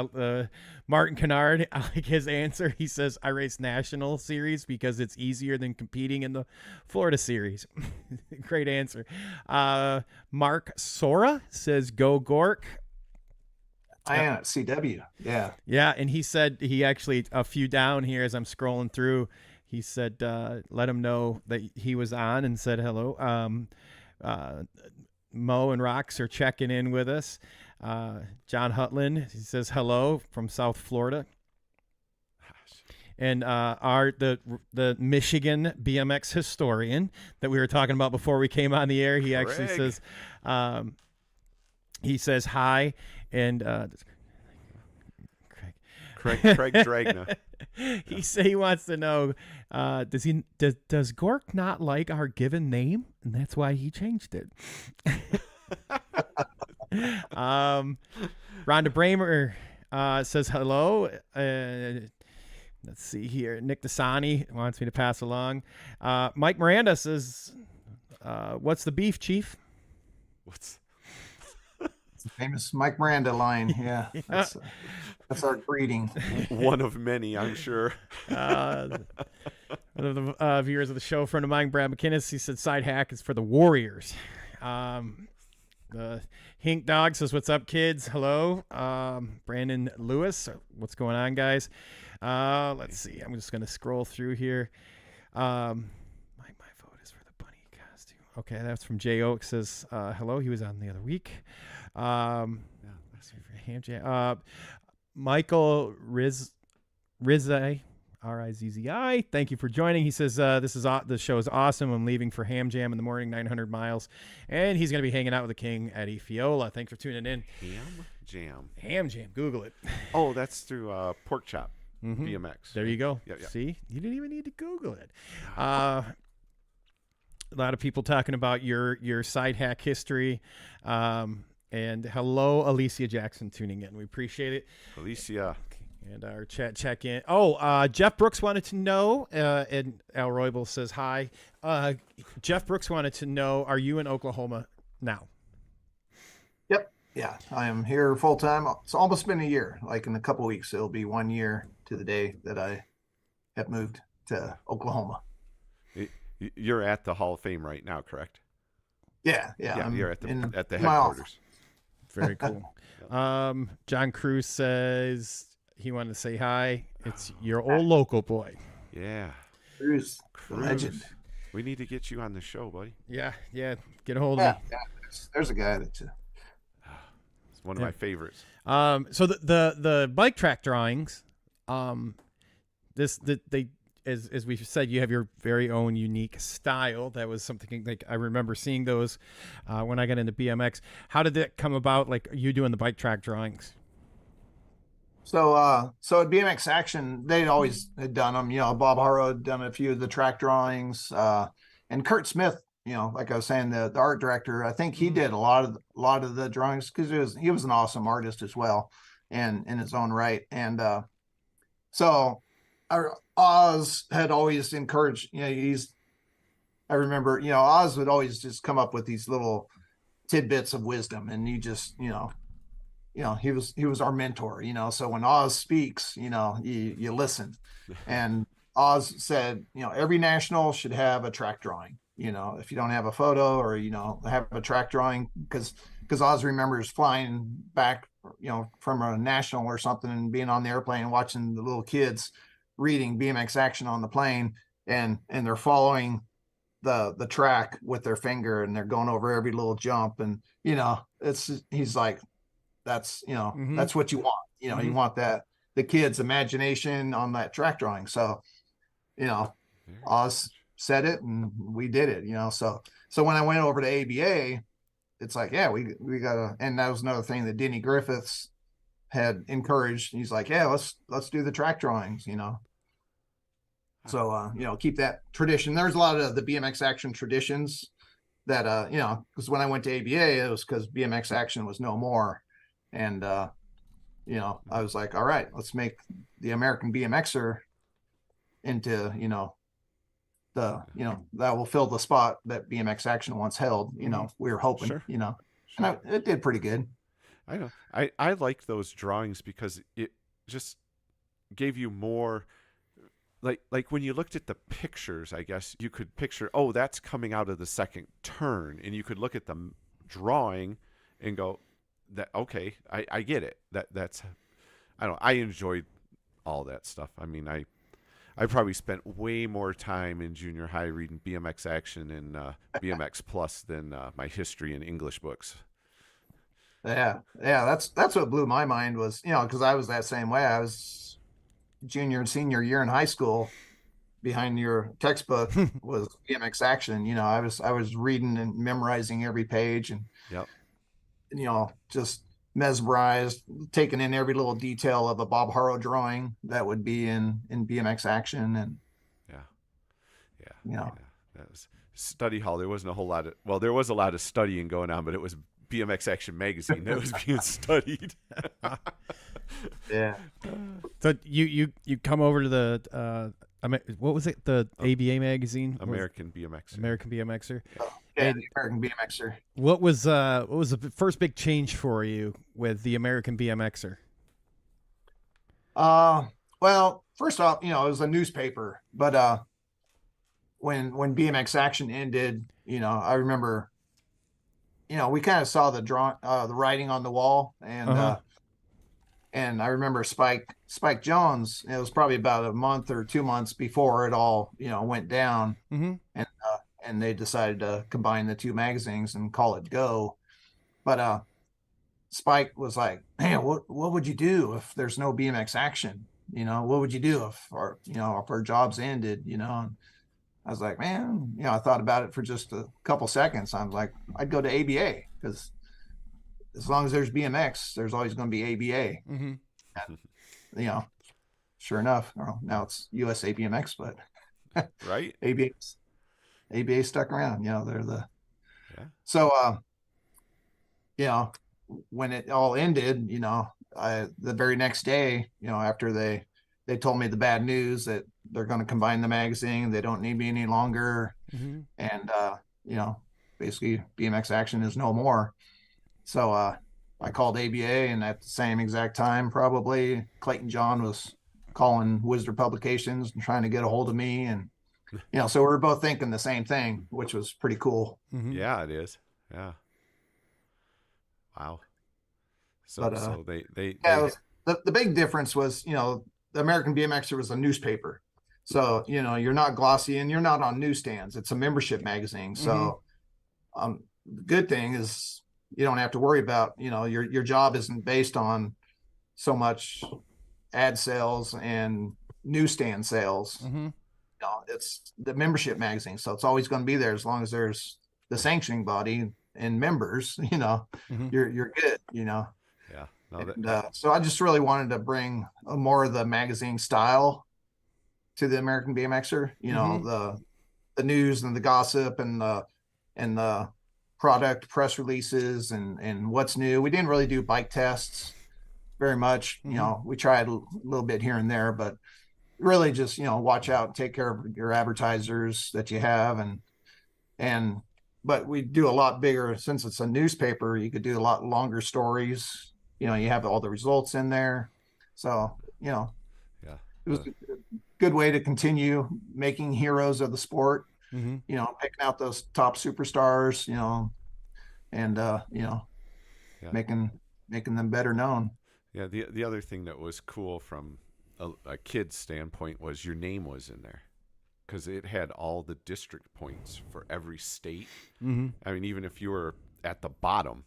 Martin Kennard, I like his answer. He says, I race national series because it's easier than competing in the Florida series. Great answer. Mark Sora says, go gOrk. I am at CW. Yeah. Yeah. And he said he actually, a few down here as I'm scrolling through, he said, let him know that he was on and said hello. Mo and Rox are checking in with us. John Hutland, he says hello from South Florida. And the Michigan BMX historian that we were talking about before we came on the air, he actually says hi, and Craig Dragna. He wants to know, does gOrk not like our given name, and that's why he changed it. Rhonda Bramer says hello. Let's see here. Nick Dasani wants me to pass along. Mike Miranda says, what's the beef, Chief? What's the famous Mike Miranda line? Yeah. That's our greeting. One of many, I'm sure. One of the viewers of the show, friend of mine, Brad McInnes, he said Sidehack is for the Warriors. The Hink Dog says, what's up, kids? Hello. Brandon Lewis, what's going on, guys? Let's see. I'm just going to scroll through here. My vote is for the bunny costume. Okay, that's from Jay Oak, says, hello. He was on the other week. Michael Rizzi, R-I-Z-Z-I, thank you for joining. He says, the show is awesome. I'm leaving for Ham Jam in the morning, 900 miles. And he's going to be hanging out with the king, Eddie Fiola. Thanks for tuning in. Ham Jam. Google it. Oh, that's through Pork Chop BMX. There you go. Yep. See? You didn't even need to Google it. A lot of people talking about your Sidehack history. And hello, Alicia Jackson, tuning in. We appreciate it. Alicia. And our chat check-in. Oh, Jeff Brooks wanted to know, and Al Roybal says hi. Jeff Brooks wanted to know, are you in Oklahoma now? Yep. Yeah, I am here full-time. It's almost been a year. Like in a couple weeks, it'll be 1 year to the day that I have moved to Oklahoma. You're at the Hall of Fame right now, correct? Yeah. You're at the headquarters. Very cool. John Cruz says he wanted to say hi. It's your old local boy. Yeah. Cruz. Legend. We need to get you on the show, buddy. Yeah. Get a hold of me. Yeah. There's a guy that One of my favorites. So the bike track drawings, they as we've said, you have your very own unique style. That was something like I remember seeing those when I got into BMX. How did that come about? Like you doing the bike track drawings? So so at BMX Action, they'd always had done them. You know, Bob Harrow had done a few of the track drawings, and Kurt Smith. You know, like I was saying, the art director. I think he did a lot of the drawings because he was an awesome artist as well, and in his own right. And so Oz had always encouraged. You know, I remember, you know, Oz would always just come up with these little tidbits of wisdom, and he just, you know, he was our mentor, you know. So when Oz speaks, you know, you listen. And Oz said, you know, every national should have a track drawing. You know, if you don't have a photo or, you know, have a track drawing, because Oz remembers flying back, you know, from a national or something and being on the airplane and watching the little kids reading BMX Action on the plane, and they're following the track with their finger and they're going over every little jump. And, you know, he's like, that's, you know, that's what you want. You know, you want the kids' imagination on that track drawing. So, you know, Oz said it and we did it, you know. So when I went over to ABA, it's like, yeah, we gotta, and that was another thing that Denny Griffiths had encouraged. He's like, yeah, let's do the track drawings, you know. So you know, keep that tradition. There's a lot of the BMX Action traditions that you know, because when I went to ABA, it was because BMX Action was no more. And you know, I was like, all right, let's make the American BMXer into, you know, you know, that will fill the spot that BMX Action once held. You know, we were hoping, you know, and it did pretty good. I know. I like those drawings because it just gave you more, like when you looked at the pictures, I guess you could picture, oh, that's coming out of the second turn, and you could look at the drawing and go, that okay, I get it. That's I enjoyed all that stuff. I mean, I probably spent way more time in junior high reading BMX Action and BMX Plus than my history and English books. Yeah, that's what blew my mind was, you know, because I was that same way. I was junior and senior year in high school. Behind your textbook was BMX Action. You know, I was reading and memorizing every page, and you know, just mesmerized, taking in every little detail of a Bob Harrow drawing that would be in BMX Action. And you know, that was study hall. There wasn't a whole lot of, well, there was a lot of studying going on, but it was BMX Action magazine that was being studied. Yeah. So you come over to the what was it, the ABA magazine? American BMXer. American BMXer. Yeah, the American BMXer. What was the first big change for you with the American BMXer? Well, first off, you know, it was a newspaper, but when BMX Action ended, you know, I remember, you know, we kind of saw the writing on the wall, and and I remember Spike Jones. It was probably about a month or 2 months before it all, you know, went down, and they decided to combine the two magazines and call it Go. But Spike was like, "Man, what would you do if there's no BMX Action? You know, what would you do if our jobs ended? You know?" And I was like, "Man, you know," I thought about it for just a couple seconds. I was like, "I'd go to ABA, because as long as there's BMX, there's always going to be ABA." And, you know, sure enough, well, now it's USA BMX, but right, ABA stuck around. You know, they're the so you know, when it all ended, you know, the very next day, you know, after they told me the bad news that they're going to combine the magazine, they don't need me any longer, and you know, basically BMX Action is no more. So I called ABA, and at the same exact time, probably, Clayton John was calling Wizard Publications and trying to get a hold of me, and you know, so we were both thinking the same thing, which was pretty cool. Yeah, it is. Yeah. Wow. So, But, so they the big difference was, you know, the American BMXer was a newspaper. So, you know, you're not glossy and you're not on newsstands. It's a membership magazine. So the good thing is you don't have to worry about, your job isn't based on so much ad sales and newsstand sales. It's the membership magazine, so it's always going to be there as long as there's the sanctioning body and members. You're good. Yeah. No, and, so I just really wanted to bring more of the magazine style to the American BMXer. The news and the gossip and the product press releases and what's new. We didn't really do bike tests very much. We tried a little bit here and there, but really just, watch out and take care of your advertisers that you have. But we do a lot bigger, since it's a newspaper, you could do a lot longer stories. You have all the results in there. So, yeah, it was a good way to continue making heroes of the sport, picking out those top superstars, and, making them better known. Yeah. The other thing that was cool from a kid's standpoint was your name was in there, because it had all the district points for every state. I mean, even if you were at the bottom,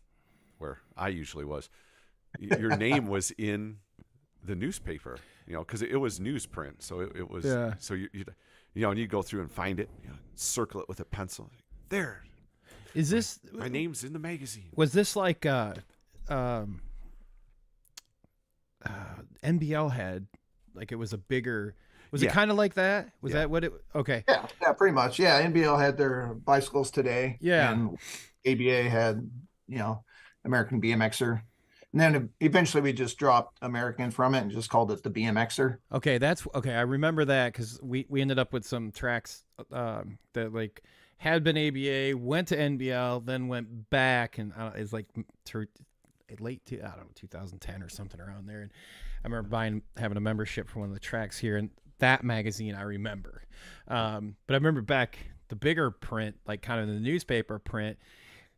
where I usually was, your name was in the newspaper, because it was newsprint. So it was, so and you go through and find it, circle it with a pencil. There. Is this my name's in the magazine? Was this like NBL had, like, it was a bigger, was it kind of like that? Was that what it, okay. Yeah, pretty much. Yeah. NBL had their bicycles today. Yeah. And ABA had, American BMXer. And then eventually we just dropped American from it and just called it the BMXer. Okay. Okay. I remember that, because we ended up with some tracks that like had been ABA, went to NBL, then went back, and it's like late, 2010 or something around there. And I remember having a membership for one of the tracks here, and that magazine I remember. But I remember back the bigger print, like kind of the newspaper print.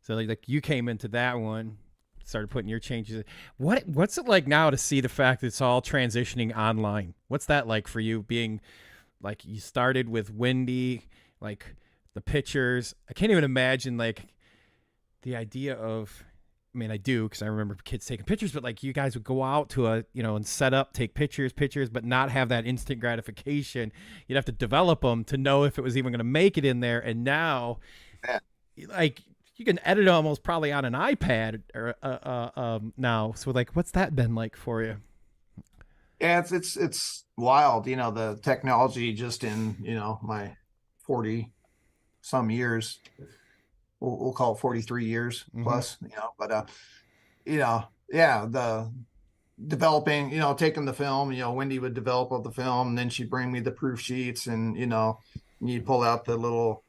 So like you came into that one, started putting your changes. What's it like now to see the fact that it's all transitioning online? What's that like for you, being like, you started with Wendy, like the pictures? I can't even imagine like the idea of, I mean, I do, because I remember kids taking pictures, but like you guys would go out to and set up, take pictures, but not have that instant gratification. You'd have to develop them to know if it was even going to make it in there. And now, like, you can edit almost probably on an iPad or now. So like, what's that been like for you? Yeah, it's wild. The technology just in, my 40 some years, we'll call it 43 years plus, but, the developing, taking the film, Wendy would develop all the film, and then she'd bring me the proof sheets, and, you'd pull out the little,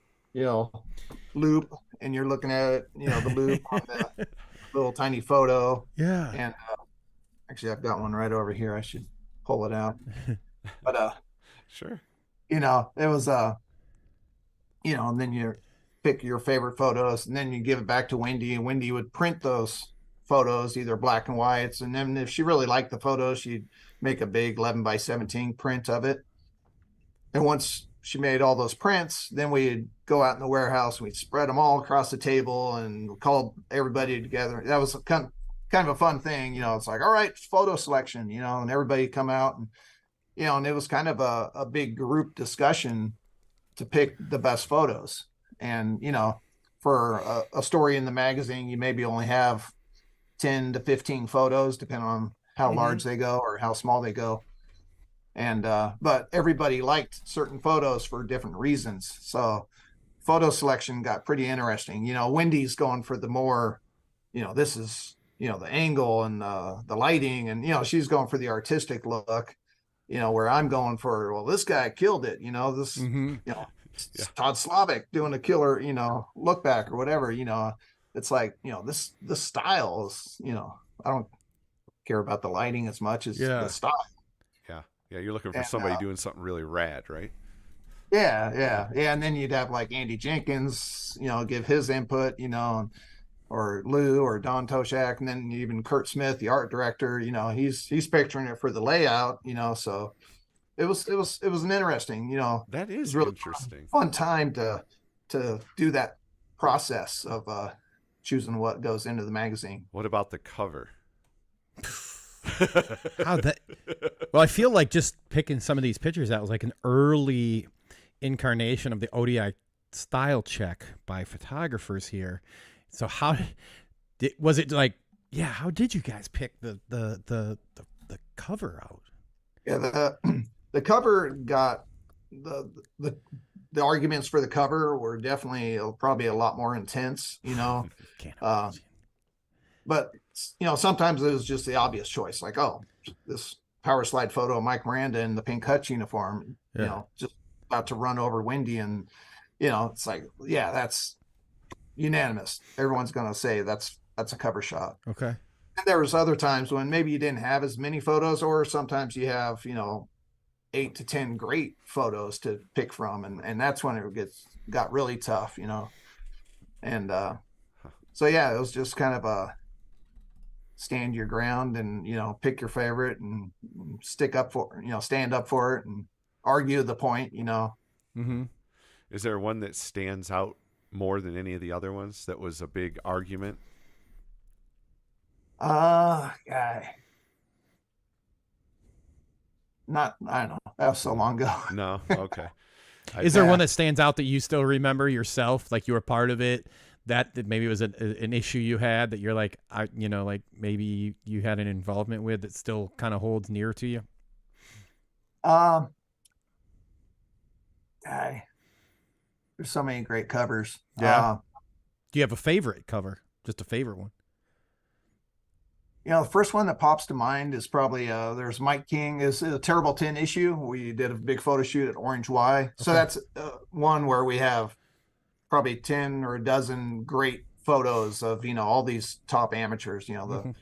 loop, and you're looking at it, the loop on the little tiny photo. Yeah. And actually I've got one right over here. I should pull it out. But, sure. It was, and then you pick your favorite photos, and then you give it back to Wendy, and Wendy would print those photos, either black and whites. And then if she really liked the photos, she'd make a big 11x17 print of it. And once she made all those prints, then we'd go out in the warehouse, and we'd spread them all across the table and call everybody together. That was kind of a fun thing. It's like, all right, photo selection, and everybody come out, and, and it was kind of a big group discussion to pick the best photos. And, for a story in the magazine, you maybe only have 10 to 15 photos, depending on how large they go or how small they go. And, but everybody liked certain photos for different reasons. So photo selection got pretty interesting. Wendy's going for the more, this is, the angle and the lighting, and, she's going for the artistic look, where I'm going for, well, this guy killed it, this, Todd Slavic doing a killer, look back or whatever, it's like, this style is, I don't care about the lighting as much as the style. Yeah, you're looking for somebody doing something really rad, right? Yeah. And then you'd have like Andy Jenkins, give his input, or Lou or Don Toshak, and then even Kurt Smith, the art director, he's picturing it for the layout, so it was an interesting, that is really interesting, fun time to do that process of choosing what goes into the magazine. What about the cover? How that? Well, I feel like just picking some of these pictures out was like an early incarnation of the ODI style check by photographers here. So how was it like? Yeah, how did you guys pick the cover out? Yeah, the cover got the arguments for the cover were definitely probably a lot more intense, you know. But you know, sometimes it was just the obvious choice, like, oh, this power slide photo of Mike Miranda in the pink Hutch uniform, you know, just about to run over Wendy, and you know, it's like, yeah, that's unanimous. Everyone's gonna say that's a cover shot. Okay. And there was other times when maybe you didn't have as many photos, or sometimes you have, you know, 8 to 10 great photos to pick from, and that's when it got really tough, you know. And so yeah, it was just kind of a stand your ground and, you know, pick your favorite and stick up for, you know, stand up for it and argue the point, you know. Mm-hmm. Is there one that stands out more than any of the other ones that was a big argument? Yeah. I don't know. That was so long ago. No. Okay. Is there one that stands out that you still remember yourself, like you were part of it, that maybe was an issue you had that you're like, you know, like maybe you had an involvement with that still kind of holds near to you? There's so many great covers. Yeah. Do you have a favorite cover? Just a favorite one? You know, the first one that pops to mind is probably there's Mike King is a Terrible 10 issue. We did a big photo shoot at Orange Y. Okay. So that's one where we have probably 10 or a dozen great photos of, you know, all these top amateurs, you know, the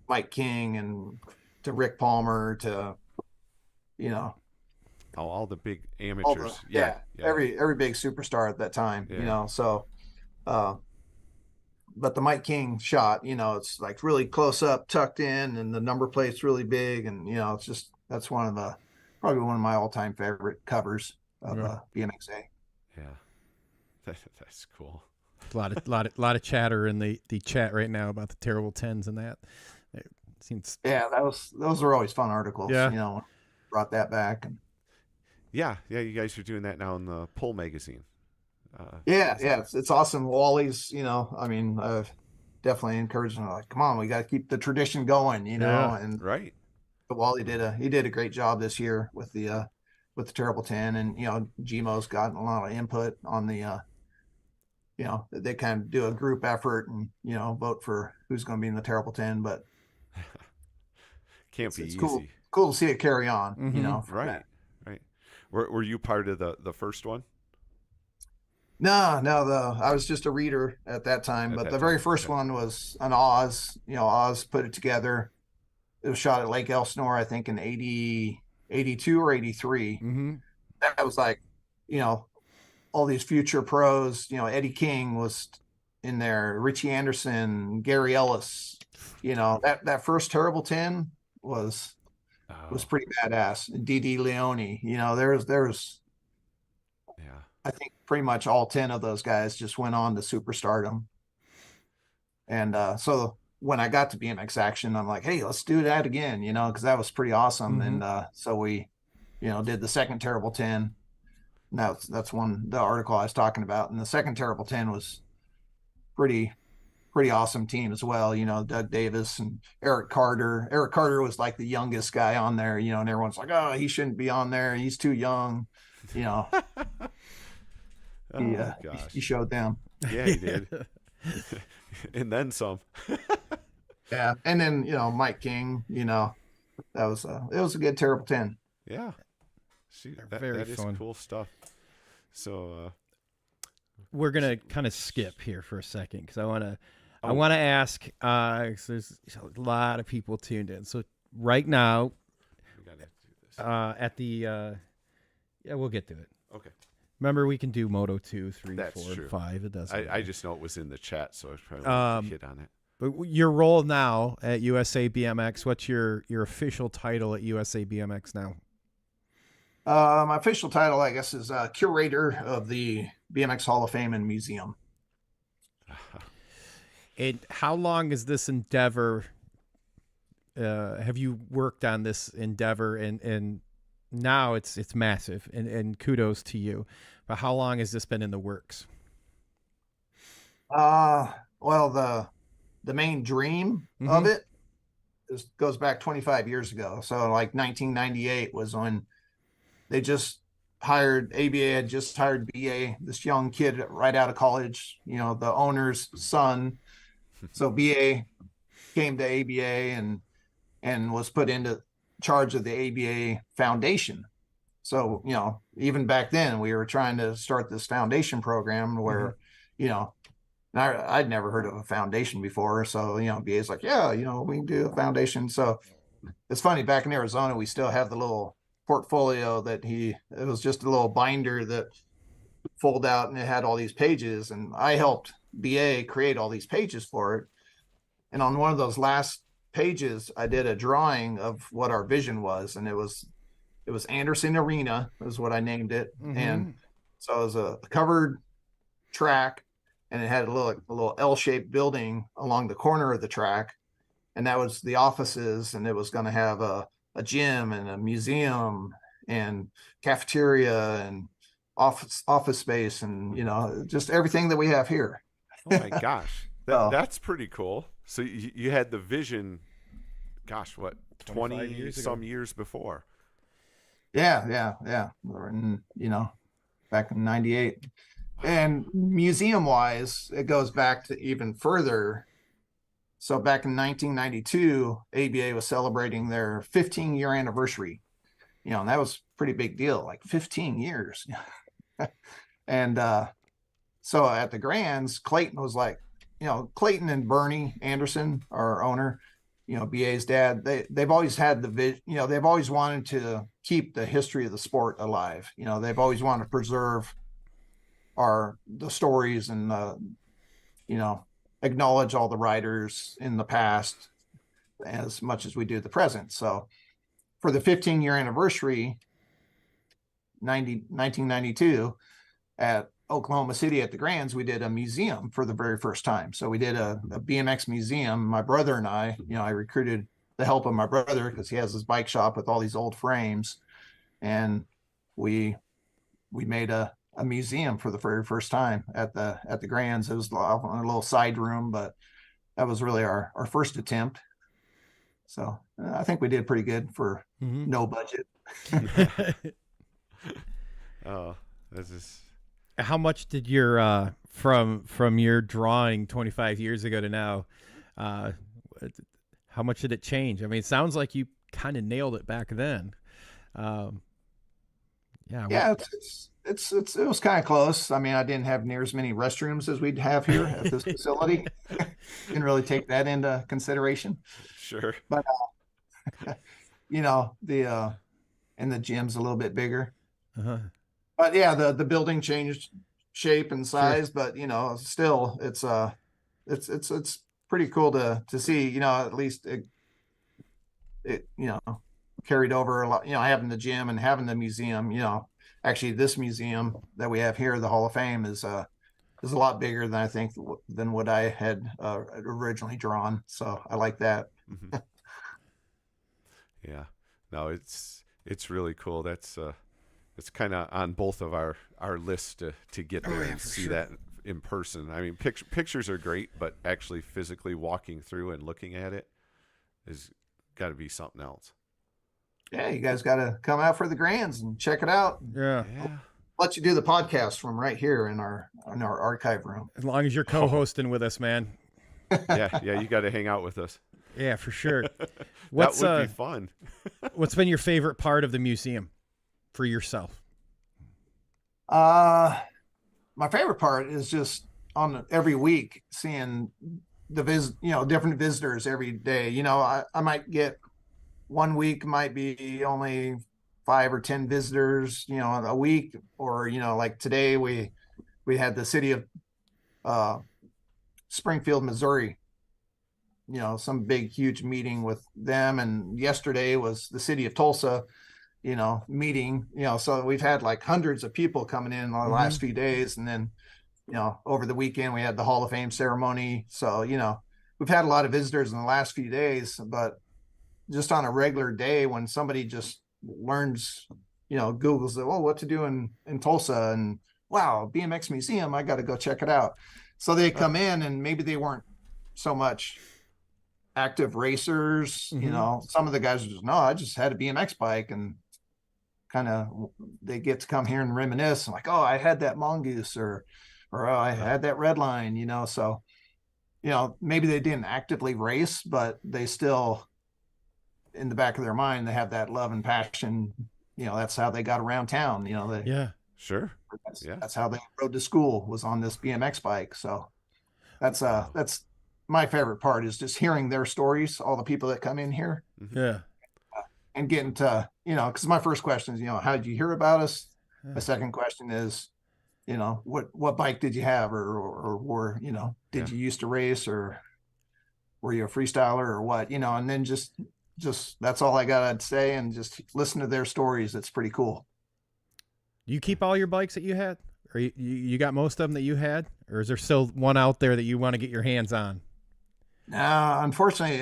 Mike King and to Rick Palmer to, you know, all the big amateurs. Yeah. Every big superstar at that time, you know. So but the Mike King shot, you know, it's like really close up, tucked in, and the number plate's really big, and you know, it's just, that's probably one of my all-time favorite covers of BMXA. Yeah, that's cool. A lot of chatter in the chat right now about the terrible 10s and that. It seems. Yeah, those were always fun articles. Yeah. You know, brought that back. And yeah, you guys are doing that now in the Pull magazine. It's awesome. Wally's, you know, I mean, definitely encouraging, like, come on, we got to keep the tradition going, you know. And right. But Wally did a great job this year with the Terrible 10, and you know, Gmo's gotten a lot of input on the you know, they kind of do a group effort and, you know, vote for who's going to be in the Terrible 10, but can't be easy. Cool to see it carry on, you know. Right. Were you part of the first one? No, I was just a reader at that time, but the very first one was an Oz. You know, Oz put it together. It was shot at Lake Elsinore, I think, in 82 or 83. Mm-hmm. That was like, you know, all these future pros. You know, Eddie King was in there, Richie Anderson, Gary Ellis. You know, that first Terrible 10 was pretty badass. D.D. Leone. You know, there's I think pretty much all 10 of those guys just went on to superstardom. And so when I got to BMX Action, I'm like, hey, let's do that again, you know, because that was pretty awesome. And so we, you know, did the second Terrible 10. That's the article I was talking about. And the second Terrible 10 was pretty awesome team as well. You know, Doug Davis and Eric Carter. Eric Carter was like the youngest guy on there, you know, and everyone's like, oh, he shouldn't be on there. He's too young, you know. He showed them. Yeah, he did. And then some. Yeah. And then, you know, Mike King, you know, it was a good Terrible 10. Yeah. See, that is fun. Cool stuff. So we're gonna kind of skip here for a second because I want to ask. 'Cause there's a lot of people tuned in. So right now, we gotta do this. at the we'll get to it. Okay. Remember, we can do Moto 2, 3, That's 4, true. and 5. It doesn't. I just know it was in the chat, so I was probably hit on it. But your role now at USA BMX, what's your official title at USA BMX now? My official title, I guess, is curator of the BMX Hall of Fame and Museum. And how long is this endeavor? Have you worked on this endeavor, and now it's massive, and kudos to you. But how long has this been in the works? Well, the main dream of it goes back 25 years ago. So like 1998 was when they just hired, ABA had just hired BA, this young kid right out of college, you know, the owner's son. So BA came to ABA and was put into charge of the ABA Foundation. So, you know, even back then we were trying to start this foundation program where, you know, I'd never heard of a foundation before. So, you know, BA's like, yeah, you know, we can do a foundation. So it's funny, back in Arizona, we still have the little portfolio that it was just a little binder that fold out and it had all these pages. And I helped BA create all these pages for it. And on one of those last pages, I did a drawing of what our vision was. And it was Anderson Arena is what I named it. And so it was a covered track, and it had a little L-shaped building along the corner of the track. And that was the offices, and it was going to have a gym and a museum and cafeteria and office space, and, you know, just everything that we have here. Oh my gosh. That's pretty cool. So you had the vision, gosh, what, 20 some years before? Yeah. And, you know, back in 98. And museum wise, it goes back to even further. So back in 1992, ABA was celebrating their 15-year anniversary, you know, and that was a pretty big deal, like 15 years. And so at the Grands, Clayton was like, you know, Clayton and Bernie Anderson, our owner, you know, BA's dad, they've always had you know, they've always wanted to keep the history of the sport alive. You know, they've always wanted to preserve the stories and, you know, acknowledge all the riders in the past as much as we do the present. So for the 15-year anniversary, 1992, at Oklahoma City at the Grands, we did a museum for the very first time. So we did a BMX museum. My brother and I, you know, I recruited the help of my brother because he has his bike shop with all these old frames. And we made a museum for the very first time at the Grands. It was a little side room, but that was really our first attempt. So I think we did pretty good for no budget. Oh, that's just. How much did your from your drawing 25 years ago to now? How much did it change? I mean, it sounds like you kind of nailed it back then. Yeah, it was kind of close. I mean, I didn't have near as many restrooms as we'd have here at this facility. Didn't really take that into consideration. Sure. But you know, and the gym's a little bit bigger. But yeah, the building changed shape and size, but, you know, still it's pretty cool to see, you know, at least it you know, carried over a lot, you know, having the gym and having the museum. You know, actually this museum that we have here, the Hall of Fame, is a lot bigger than I think than what I had originally drawn. So I like that. Yeah, no, it's really cool. That's it's kind of on both of our lists to get there and see that in person. I mean, pictures are great, but actually physically walking through and looking at it is got to be something else. Yeah, you guys got to come out for the Grands and check it out. Yeah. I'll let you do the podcast from right here in our archive room. As long as you're co-hosting with us, man. Yeah, you got to hang out with us. Yeah, for sure. That would be fun. What's been your favorite part of the museum for yourself? My favorite part is just on every week seeing different visitors every day. You know, I might get one week might be only 5 or 10 visitors, you know, a week, or, you know, like today we had the city of Springfield, Missouri, you know, some big, huge meeting with them. And yesterday was the city of Tulsa, you know, meeting, you know, so we've had like hundreds of people coming in the last few days. And then over the weekend we had the Hall of Fame ceremony. So, we've had a lot of visitors in the last few days, but just on a regular day when somebody just learns, Googles, what to do in Tulsa, and wow, BMX museum, I got to go check it out. So they come in and maybe they weren't so much active racers. Some of the guys are just, no, I just had a BMX bike, and kind of they get to come here and reminisce, and like, oh, I had that mongoose, or oh, I had that Redline, so maybe they didn't actively race, but they still, in the back of their mind, they have that love and passion. That's how they got around town. Yeah, sure. That's how they rode to school, was on this BMX bike. So that's my favorite part, is just hearing their stories, all the people that come in here. Yeah. And getting to, because my first question is, how did you hear about us? Yeah. My second question is, what bike did you have, or did you used to race, or were you a freestyler, or what, and then just that's all I got to say, and just listen to their stories. It's pretty cool. Do you keep all your bikes that you had, or you got most of them that you had, or is there still one out there that you want to get your hands on? No, unfortunately,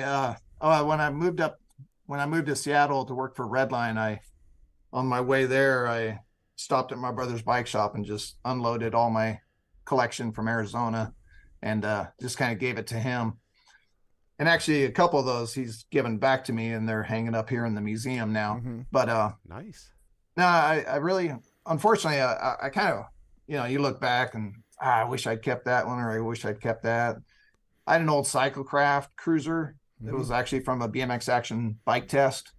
when I moved to Seattle to work for Redline, on my way there, I stopped at my brother's bike shop and just unloaded all my collection from Arizona, and just kind of gave it to him. And actually, a couple of those he's given back to me, and they're hanging up here in the museum now. But nice. No, I really, unfortunately, I kind of, you look back and I wish I'd kept that one, or I wish I'd kept that. I had an old Cyclecraft Cruiser. It was actually from a BMX Action bike test.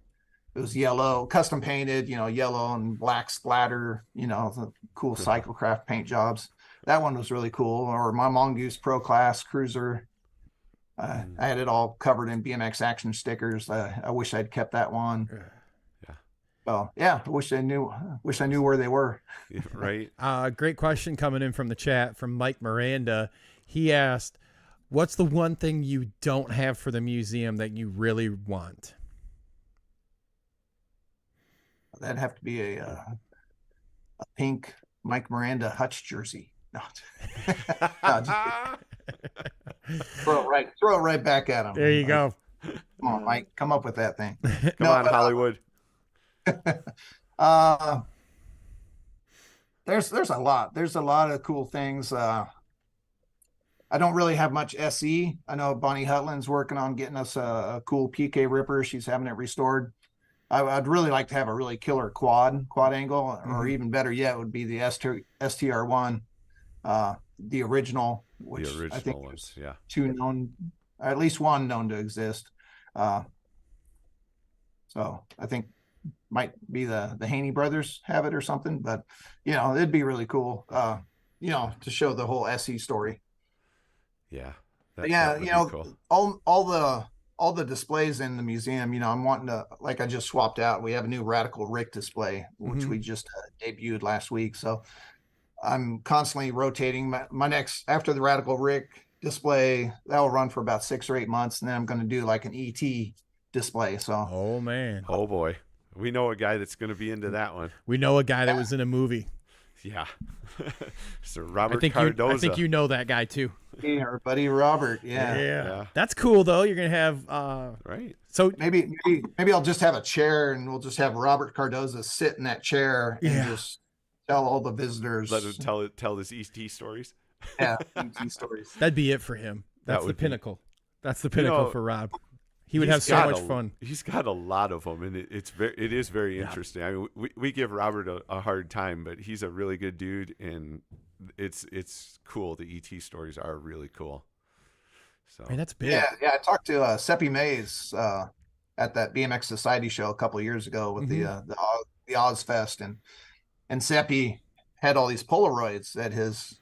It was yellow, custom painted, yellow and black splatter, the cool Cyclecraft paint jobs. That one was really cool. Or my Mongoose Pro Class Cruiser. I had it all covered in BMX Action stickers. I wish I'd kept that one. Yeah. So yeah, I wish I knew where they were. Yeah, right. Great question coming in from the chat from Mike Miranda. He asked, what's the one thing you don't have for the museum that you really want? That'd have to be a pink Mike Miranda Hutch jersey. No. Throw it right back at him. There you go. Come on, Mike, come up with that thing. Come on, Hollywood. There's a lot. There's a lot of cool things. I don't really have much SE. I know Bonnie Hutland's working on getting us a cool PK Ripper. She's having it restored. I'd really like to have a really killer quad angle, or even better yet would be the STR1, the original, which I think ones, yeah, two known, at least one known to exist. So I think might be the Haney brothers have it or something, but it'd be really cool, to show the whole SE story. Yeah. That cool. all the displays in the museum, I'm wanting to, like, I just swapped out. We have a new Radical Rick display, which we just debuted last week. So I'm constantly rotating my next, after the Radical Rick display, that will run for about 6 or 8 months. And then I'm going to do like an ET display. So, oh man, oh boy, we know a guy that's going to be into that one. We know a guy that was in a movie. Yeah. So Robert Cardoza. I think you know that guy too. Yeah, our buddy Robert. Yeah. That's cool though. You're going to have, right. So maybe I'll just have a chair, and we'll just have Robert Cardoza sit in that chair and just tell all the visitors. Let him tell his ET stories. Yeah. ET stories. That'd be it for him. That's the pinnacle. That's the pinnacle for Rob. He would have so much fun. He's got a lot of them, and it is very interesting. I mean, we give Robert a hard time, but he's a really good dude, and it's cool. The ET stories are really cool. So, man, that's big. Yeah. I talked to Seppi Mays at that BMX Society show a couple of years ago with the Ozfest, and Seppi had all these Polaroids that his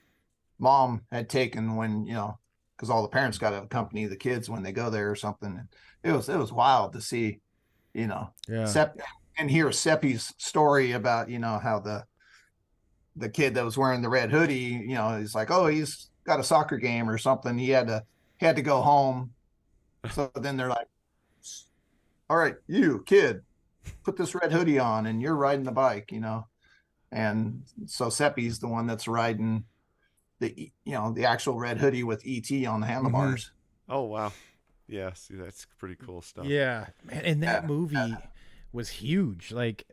mom had taken when, because all the parents got to accompany the kids when they go there or something. It was wild to see, Sepp, and hear Seppi's story about, how the kid that was wearing the red hoodie, he's like, oh, he's got a soccer game or something. He had to go home. So then they're like, all right, you kid, put this red hoodie on and you're riding the bike, And so Seppi's the one that's riding the actual red hoodie with ET on the handlebars. Oh wow, yeah. See, that's pretty cool stuff. Yeah, man, and that movie was huge. Like,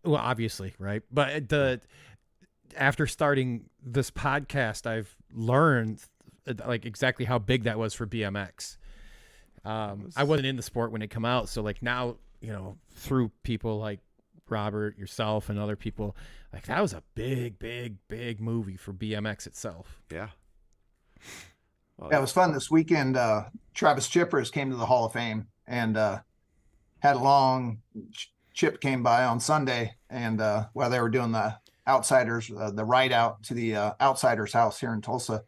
well, obviously, right? But after starting this podcast, I've learned like exactly how big that was for BMX. I wasn't in the sport when it came out, so like now, through people like Robert, yourself, and other people, like that was a big movie for BMX itself. Yeah. Well, Yeah, it was fun this weekend. Travis Chippers came to the Hall of Fame and had a long Chip came by on Sunday, and while they were doing the Outsiders, the ride out to the Outsiders house here in Tulsa,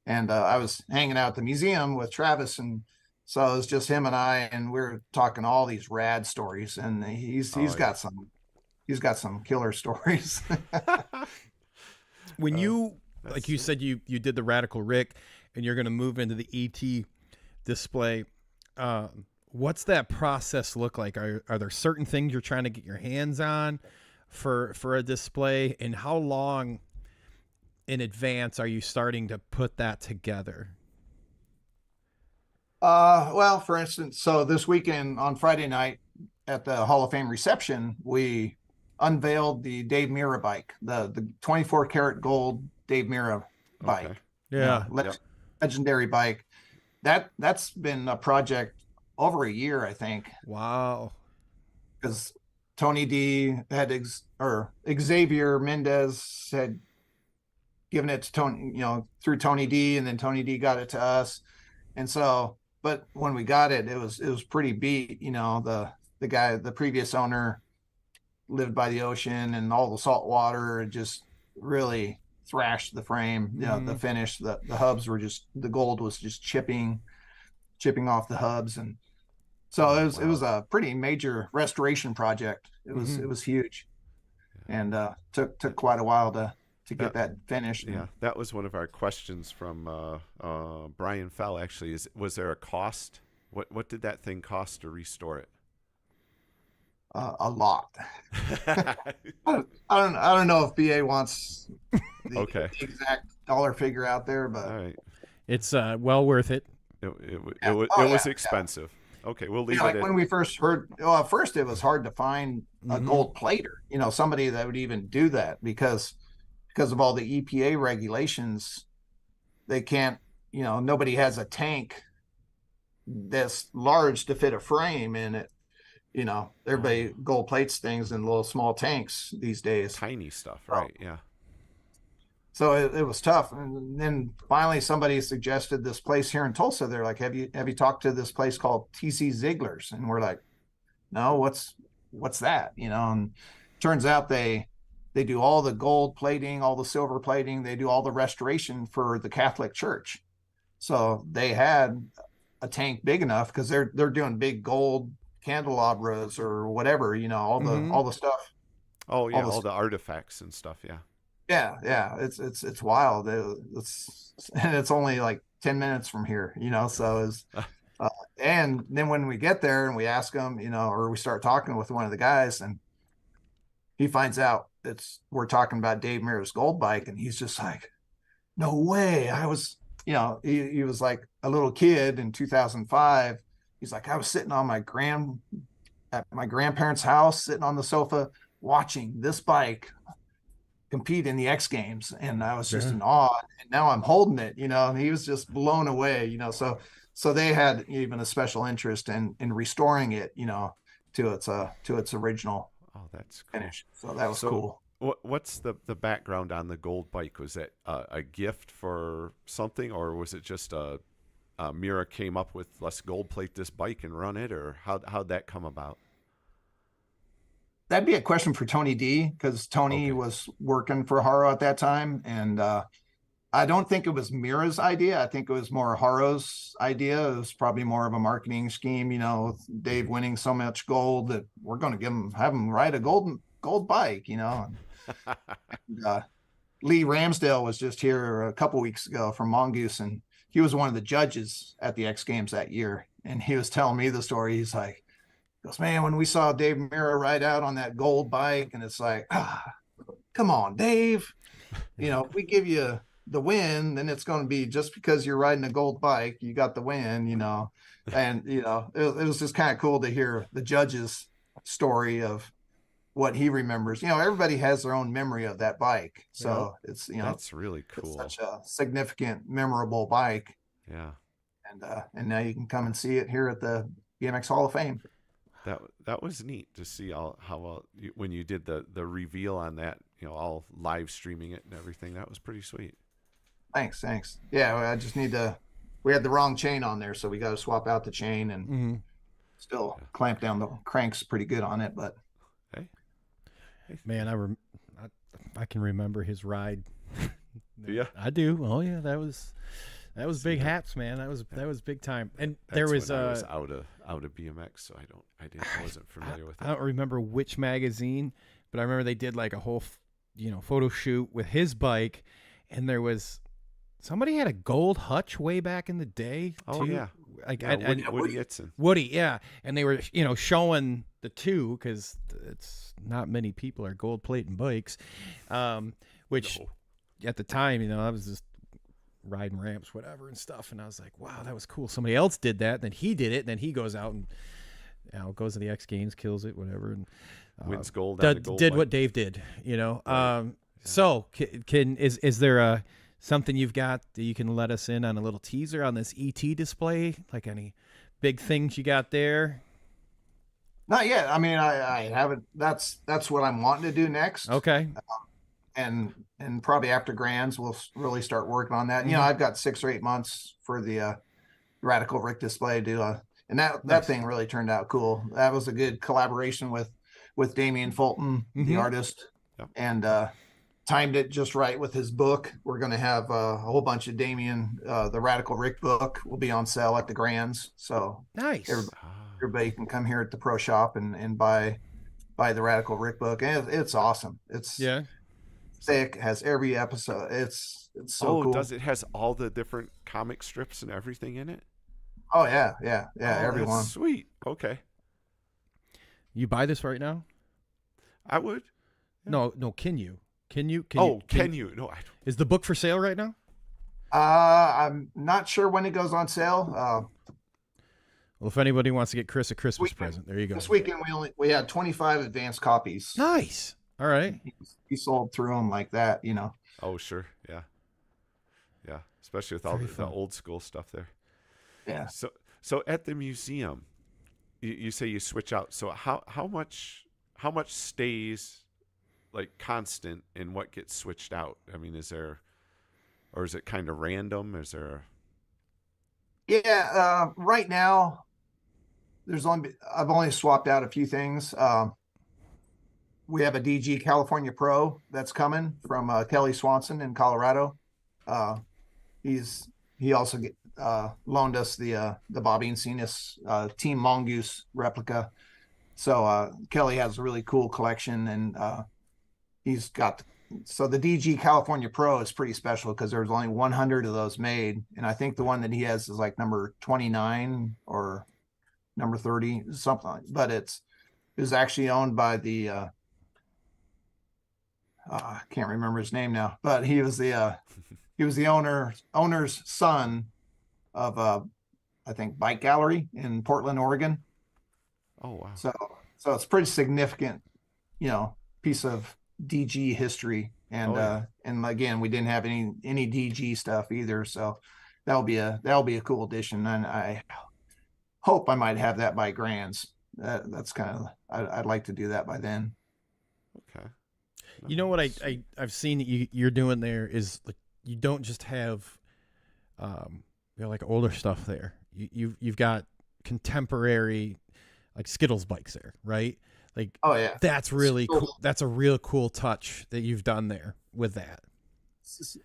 and I was hanging out at the museum with Travis, and so it was just him and I, and we were talking all these rad stories, and he's got some killer stories. When you, like you said, you did the Radical Rick, and you're going to move into the ET display. What's that process look like? Are there certain things you're trying to get your hands on for a display, and how long in advance are you starting to put that together? Well, for instance, so this weekend on Friday night at the Hall of Fame reception, we unveiled the Dave Mirra bike, the 24 karat gold Dave Mirra bike. Okay. Yeah. Legendary bike. That's been a project over a year, I think. Wow. Because Tony D had Xavier Mendez had given it to Tony, through Tony D, and then Tony D got it to us. And so, but when we got it, it was pretty beat. The guy, the previous owner, lived by the ocean, and all the salt water just really thrashed the frame. The finish, the hubs were the gold was just chipping off the hubs, and so it was a pretty major restoration project. It was huge, and took quite a while to get that finished. Yeah, that was one of our questions from Brian Fell. Actually, was there a cost? What did that thing cost to restore it? A lot. I don't know if BA wants the exact dollar figure out there, but all right. It's well worth it. It was expensive. Yeah. Okay, we'll leave it. Like when we first heard, at first it was hard to find a gold plater, somebody that would even do that because of all the EPA regulations. They can't, nobody has a tank this large to fit a frame in it. Everybody gold plates things in little small tanks these days. Tiny stuff, right? Yeah. So it was tough. And then finally somebody suggested this place here in Tulsa. They're like, have you talked to this place called TC Ziegler's? And we're like, no, what's that? And turns out they do all the gold plating, all the silver plating. They do all the restoration for the Catholic Church. So they had a tank big enough because they're doing big gold candelabras or whatever, all the stuff. Oh yeah, all the artifacts and stuff. Yeah. It's wild. It's only like 10 minutes from here, so it's and then when we get there and we ask them, or we start talking with one of the guys, and he finds out we're talking about Dave Mirra's gold bike, and he's just like, no way. I was, he was like a little kid in 2005. He's like, I was sitting on at my grandparents' house, sitting on the sofa, watching this bike compete in the X Games, and I was just in awe. And now I'm holding it, and he was just blown away, So they had even a special interest in restoring it, to its original finish. So that was cool. What's the background on the gold bike? Was it a gift for something, or was it just Mirra came up with, let's gold plate this bike and run it, or how'd that come about? That'd be a question for Tony D, because Tony was working for Harrow at that time, and I don't think it was Mirra's idea. I think it was more Harrow's idea. It was probably more of a marketing scheme, with Dave winning so much gold that we're going to have him ride a gold bike, And, Lee Ramsdale was just here a couple weeks ago from Mongoose, and he was one of the judges at the X Games that year. And he was telling me the story. He goes, man, when we saw Dave Mirra ride out on that gold bike, and it's like, come on, Dave, if we give you the win, then it's going to be just because you're riding a gold bike, you got the win, and it was just kind of cool to hear the judge's story of what he remembers. Everybody has their own memory of that bike, so it's that's really cool. It's such a significant, memorable bike. Yeah, and now you can come and see it here at the BMX Hall of Fame. That was neat to see how well when you did the reveal on that, all live streaming it and everything. That was pretty sweet. Thanks. Yeah, I just need to. We had the wrong chain on there, so we got to swap out the chain and still clamp down the cranks pretty good on it. But hey. Man, I can remember his ride. Do you? I do. Oh yeah, that was big hats, man. That was big time. And there was when I was out of BMX, so I wasn't familiar with it. I don't remember which magazine, but I remember they did like a whole photo shoot with his bike, and there was somebody had a gold hutch way back in the day. Oh too. Yeah, like Woody Itzen. Woody, yeah, and they were showing the two because it's not many people are gold plating bikes, which at the time I was just riding ramps, whatever, and stuff, and I was like, wow, that was cool. Somebody else did that, then he did it, and then he goes out and goes to the X Games, kills it, whatever, and wins gold. Did bike. What Dave did, Right. So is there something you've got that you can let us in on, a little teaser on this ET display, like any big things you got there? not yet. I mean, I haven't. That's what I'm wanting to do next. Okay. And probably after Grands, we'll really start working on that. I've got 6 or 8 months for the Radical Rick display to do, and that thing really turned out cool. That was a good collaboration with Damian Fulton, the artist, and timed it just right with his book. We're going to have a whole bunch of Damian, the Radical Rick book will be on sale at the Grands. So nice. Everybody can come here at the pro shop and buy the Radical Rick book. And it's awesome. It's thick, has every episode. It's so cool. Does it has all the different comic strips and everything in it? Oh yeah, everyone. That's sweet. Okay. You buy this right now? I would. Yeah. No, can you? Can you? No, I don't. Is the book for sale right now? I'm not sure when it goes on sale. Well, if anybody wants to get Chris a Christmas present, there you go. This weekend we had 25 advanced copies. Nice. All right. He sold through them like that, Oh, sure. Yeah. Especially with all the old school stuff there. Yeah. So at the museum, you say you switch out. So how much stays like constant and what gets switched out? I mean, is it kind of random? Is there? Yeah. Right now, I've only swapped out a few things. We have a DG California Pro that's coming from Kelly Swanson in Colorado. He also loaned us the Bobby Encinas Team Mongoose replica. So Kelly has a really cool collection, and he's got. So the DG California Pro is pretty special because there's only 100 of those made, and I think the one that he has is like number 29 or number 30, something. But it was actually owned by the. I can't remember his name now, but he was the owner's son of I think Bike Gallery in Portland, Oregon. Oh wow! So it's pretty significant, piece of DG history, and and again, we didn't have any DG stuff either, so that'll be a cool addition, and I hope I might have that by Grands. That's kind of I'd like to do that by then. Okay. You know what I've seen that you're doing there is like you don't just have like older stuff there. You've got contemporary like Skittles bikes there, right? Like that's really cool. That's a real cool touch that you've done there with that.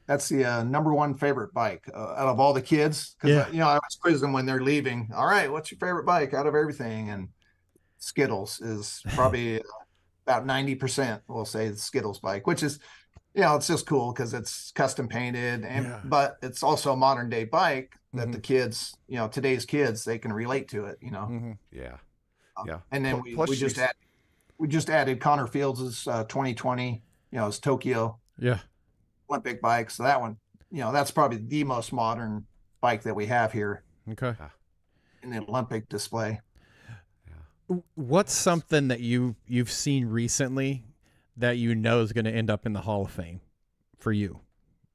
That's the number one favorite bike out of all the kids, because I always quiz them when they're leaving. All right, what's your favorite bike out of everything? And Skittles is probably about 90%. We'll say the Skittles bike, which is it's just cool because it's custom painted, but it's also a modern day bike that the kids, today's kids, they can relate to it. Yeah. And then we just added Connor Fields' 2020, his Tokyo Olympic bike. So that one that's probably the most modern bike that we have here Okay. in the Olympic display. What's something that you've seen recently that you know is going to end up in the Hall of Fame for you?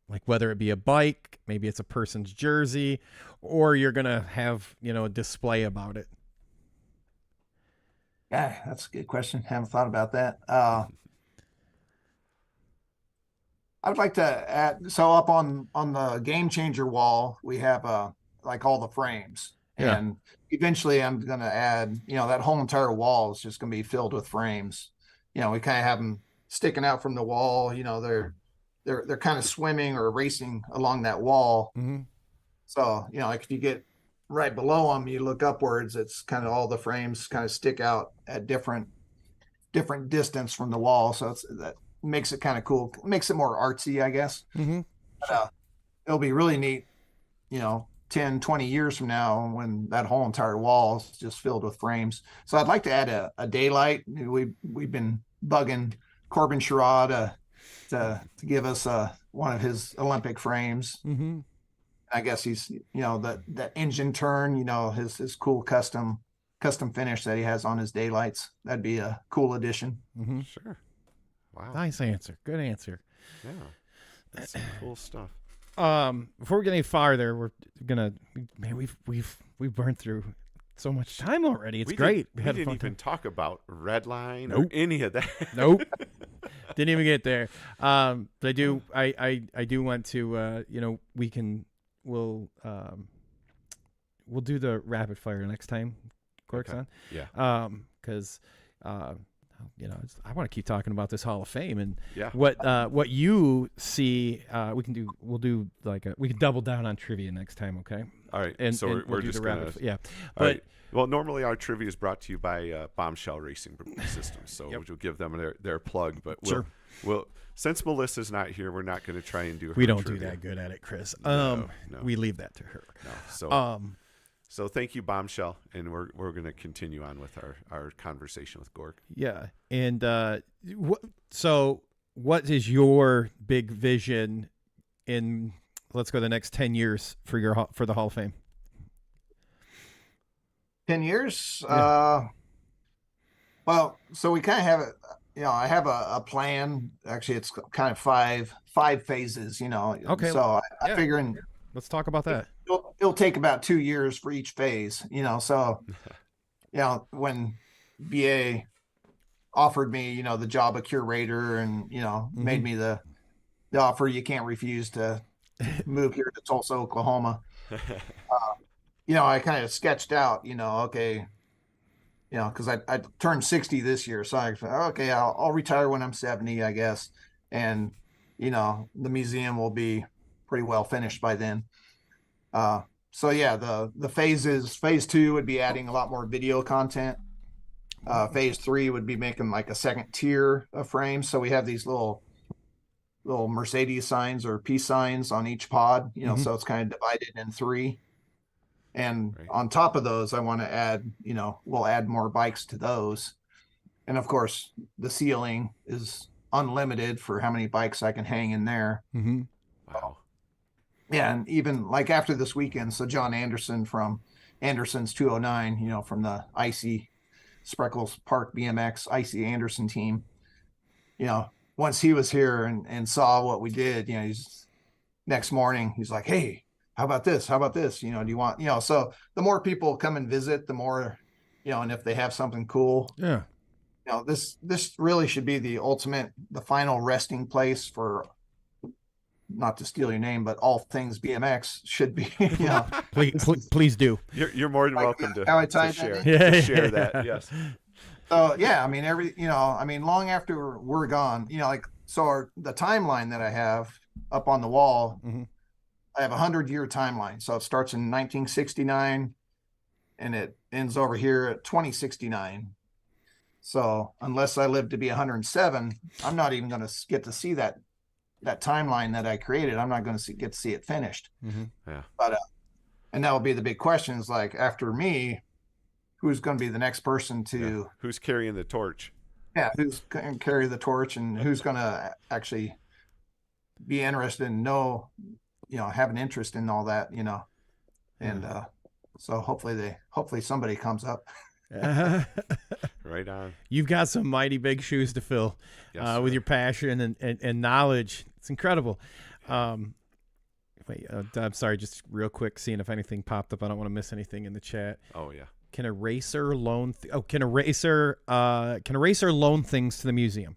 Like whether it be a bike, maybe it's a person's jersey, or you're going to have, a display about it. Yeah, that's a good question. Haven't thought about that. I would like to add, so up on the Game Changer wall, we have like all the frames. Yeah. And eventually I'm going to add, that whole entire wall is just going to be filled with frames. We kind of have them sticking out from the wall. They're kind of swimming or racing along that wall. Mm-hmm. So, like if you get right below them, you look upwards, it's kind of all the frames kind of stick out at different distance from the wall. So that makes it kind of cool. Makes it more artsy, I guess. Mm-hmm. But, it'll be really neat, 10, 20 years from now when that whole entire wall is just filled with frames. So I'd like to add a daylight. We've been bugging Corbin Sherrod to give us one of his Olympic frames. Mm-hmm. I guess he's, that engine turn, his cool custom finish that he has on his daylights. That'd be a cool addition. Mm-hmm. Sure. Wow. Nice answer. Good answer. Yeah. That's some cool stuff. Before we get any farther, we're gonna, man, we've burned through so much time already. It's great. We had a didn't fun even time. talk about Redline Nope. or any of that. Nope. Didn't even get there. But I do want to, we'll do the rapid fire next time gOrk's Okay. on. Yeah. Because I want to keep talking about this Hall of Fame and Yeah. what you see. We can double down on trivia next time. Okay. All right. And so we'll we're do just the going rapid. to. Yeah. All But right. Well, normally our trivia is brought to you by Bombshell Racing Systems, so Yep. we'll give them their plug. But Sure. we'll since Melissa's not here, we're not going to try and do. we her don't trivia. do that good at it, Chris. No. We leave that to her. No. So thank you, Bombshell, and we're going to continue on with our conversation with gOrk. Yeah. And what is your big vision in, let's go, the next 10 years for the Hall of Fame? 10 years. Yeah. Well, so we kind of have it, I have a plan. Actually, it's kind of five phases, Okay. So I Yeah. figuring Let's talk about that. it'll take about 2 years for each phase, so, when BA offered me, the job of curator and, made me the offer you can't refuse to move here to Tulsa, Oklahoma. I kind of sketched out, okay, because I turned 60 this year. So I'll retire when I'm 70, I guess. And, the museum will be pretty well finished by then. So yeah, the phases, phase 2 would be adding a lot more video content. Phase 3 would be making like a second tier of frames. So we have these little Mercedes signs or peace signs on each pod, so it's kind of divided in 3. And Right. on top of those, I want to add, we'll add more bikes to those. And of course, the ceiling is unlimited for how many bikes I can hang in there. Mm-hmm. Wow. Yeah. And even like after this weekend, so John Anderson from Anderson's 209, from the Icy Spreckles Park BMX Icy Anderson team, once he was here and saw what we did, he's next morning, he's like, hey, how about this? How about this? Do you want, so the more people come and visit, the more, and if they have something cool, Yeah. this really should be the final resting place for, not to steal your name, but all things BMX should be, Please do. You're more than welcome how I to tied that share in? Yeah. to share that. Yes. So yeah, long after we're gone, the timeline that I have up on the wall, Mhm. I have a 100-year timeline. So it starts in 1969 and it ends over here at 2069. So unless I live to be 107, I'm not even going to get to see that timeline that I created. I'm not going to get to see it finished. Mm-hmm. Yeah. But and that will be the big question is like, after me, who's going to be the next person to Who's carrying the torch? who's going to carry the torch and who's going to actually be interested and know have an interest in all that, and so hopefully somebody comes up. Right on. You've got some mighty big shoes to fill with your passion and knowledge. It's incredible. Wait, I'm sorry, just real quick, seeing if anything popped up. I don't want to miss anything in the chat. Oh yeah. Can a racer loan? Can a racer loan things to the museum?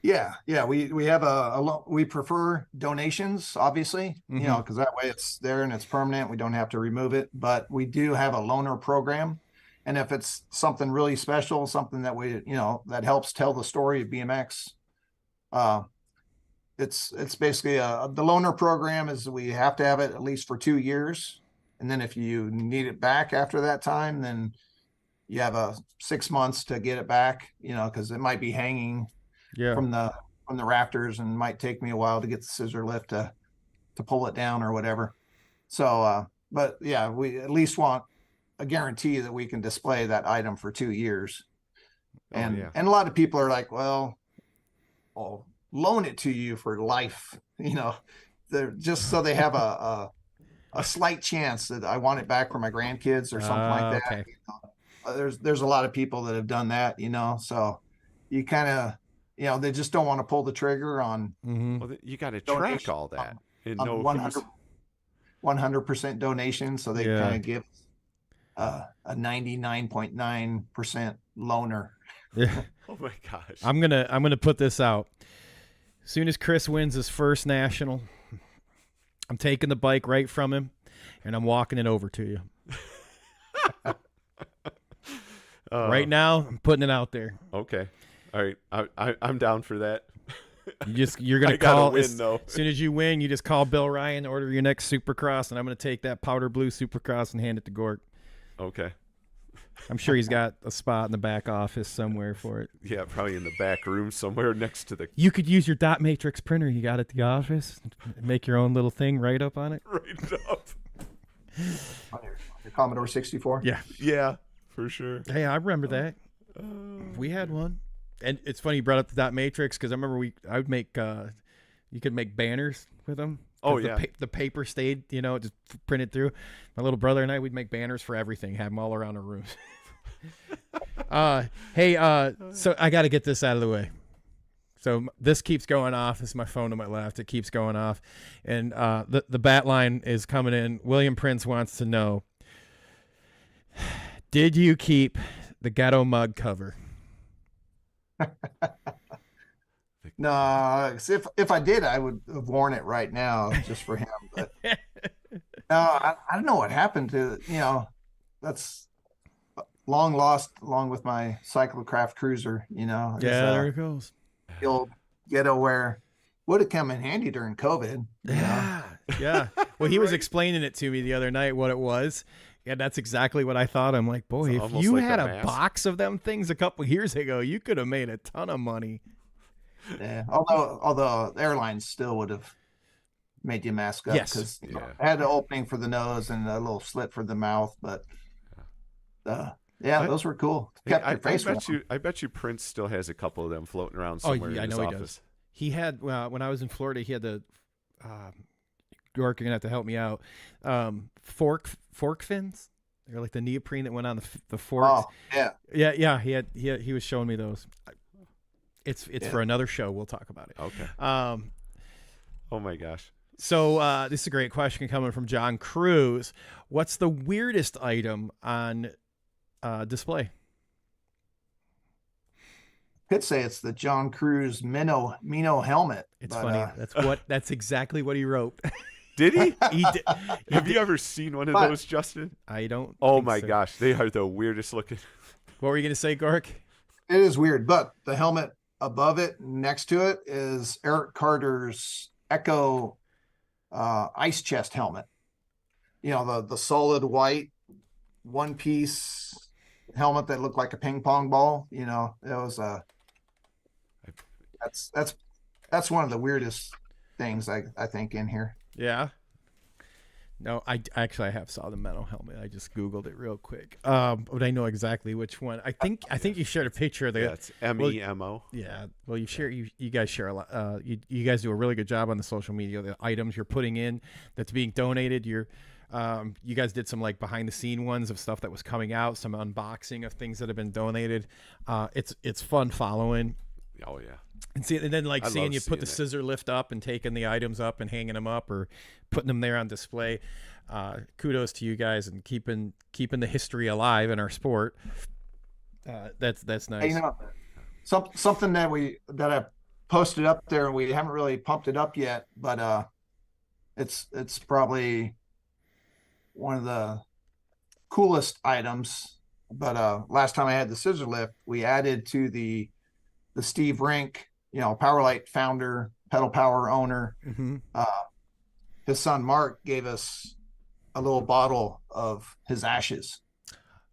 Yeah. We have we prefer donations, obviously, because that way it's there and it's permanent. We don't have to remove it. But we do have a loaner program, and if it's something really special, something that that helps tell the story of BMX, it's basically the loaner program is we have to have it at least for 2 years, and then if you need it back after that time, then you have 6 months to get it back. Because it might be hanging from the rafters, and it might take me a while to get the scissor lift to pull it down or whatever. So, but yeah, we at least want a guarantee that we can display that item for 2 years. And a lot of people are like, well, I'll loan it to you for life. They're just so they have a slight chance that I want it back for my grandkids or something like that. Okay. There's a lot of people that have done that, so you kind of, they just don't want to pull the trigger on. Well, you got to track all that. And on 100% donation. So they kind of give a 99.9% loaner. Yeah. Oh my gosh. I'm gonna put this out. As soon as Chris wins his first national, I'm taking the bike right from him, and I'm walking it over to you. Right now, I'm putting it out there. Okay. All right. I'm down for that. You're gonna call win, as though. soon as you win. You just call Bill Ryan, order your next Supercross, and I'm gonna take that powder blue Supercross and hand it to gOrk. Okay. I'm sure he's got a spot in the back office somewhere for it. Yeah, probably in the back room somewhere next to the. You could use your dot matrix printer you got at the office. Make your own little thing right up on it. Right up. On your Commodore 64. Yeah. Yeah, for sure. Hey, I remember that. We had one. And it's funny you brought up the dot matrix because I remember I would make you could make banners with them. Oh yeah, the paper stayed, just printed through. My little brother and I would make banners for everything, have them all around our rooms. So I got to get this out of the way. So this keeps going off. This is my phone to my left. It keeps going off, and the bat line is coming in. William Prince wants to know: did you keep the ghetto mug cover? No, if I did, I would have worn it right now just for him. But no, I don't know what happened to that's long lost along with my cyclocraft cruiser. Yeah, there it goes. The old ghetto wear would have come in handy during COVID. Yeah. Well, he was explaining it to me the other night what it was. Yeah, that's exactly what I thought. I'm like, boy, if you had a box of them things a couple years ago, you could have made a ton of money. Yeah, although airlines still would have made you mask up because it had an opening for the nose and a little slit for the mouth. But those were cool. Kept your face warm. I bet you Prince still has a couple of them floating around somewhere in his office. He does. He had when I was in Florida, he had the gOrk, you're gonna have to help me out. Fork fins. They're like the neoprene that went on the forks. Oh, yeah. He was showing me those. It's for another show. We'll talk about it. Okay. Oh my gosh. So this is a great question coming from John Cruz. What's the weirdest item on display? Could say it's the John Cruz Mino helmet. It's funny. That's exactly what he wrote. Did he? He did. Have you ever seen one of those, Justin? I don't. Oh my gosh, they are the weirdest looking. What were you gonna say, gOrk? It is weird, but the helmet above it, next to it, is Eric Carter's Echo ice chest helmet. The solid white one piece helmet that looked like a ping pong ball. It was that's one of the weirdest things I think in here. Yeah. No, I actually I have saw the metal helmet. I just Googled it real quick. But I know exactly which one. I think you shared a picture of the. Yeah, it's MEMO. Yeah. Well, you guys share a lot. You guys do a really good job on the social media. The items you're putting in that's being donated. You guys did some like behind the scene ones of stuff that was coming out. Some unboxing of things that have been donated. It's fun following. Oh yeah. And then like seeing you put the it. scissor lift up and taking the items up and hanging them up or putting them there on display. Kudos to you guys and keeping the history alive in our sport. That's nice. You know, something that I posted up there, we haven't really pumped it up yet, but it's probably one of the coolest items. But last time I had the scissor lift, we added to the Steve Rink, Powerlight founder, pedal power owner. Mm-hmm. His son Mark gave us a little bottle of his ashes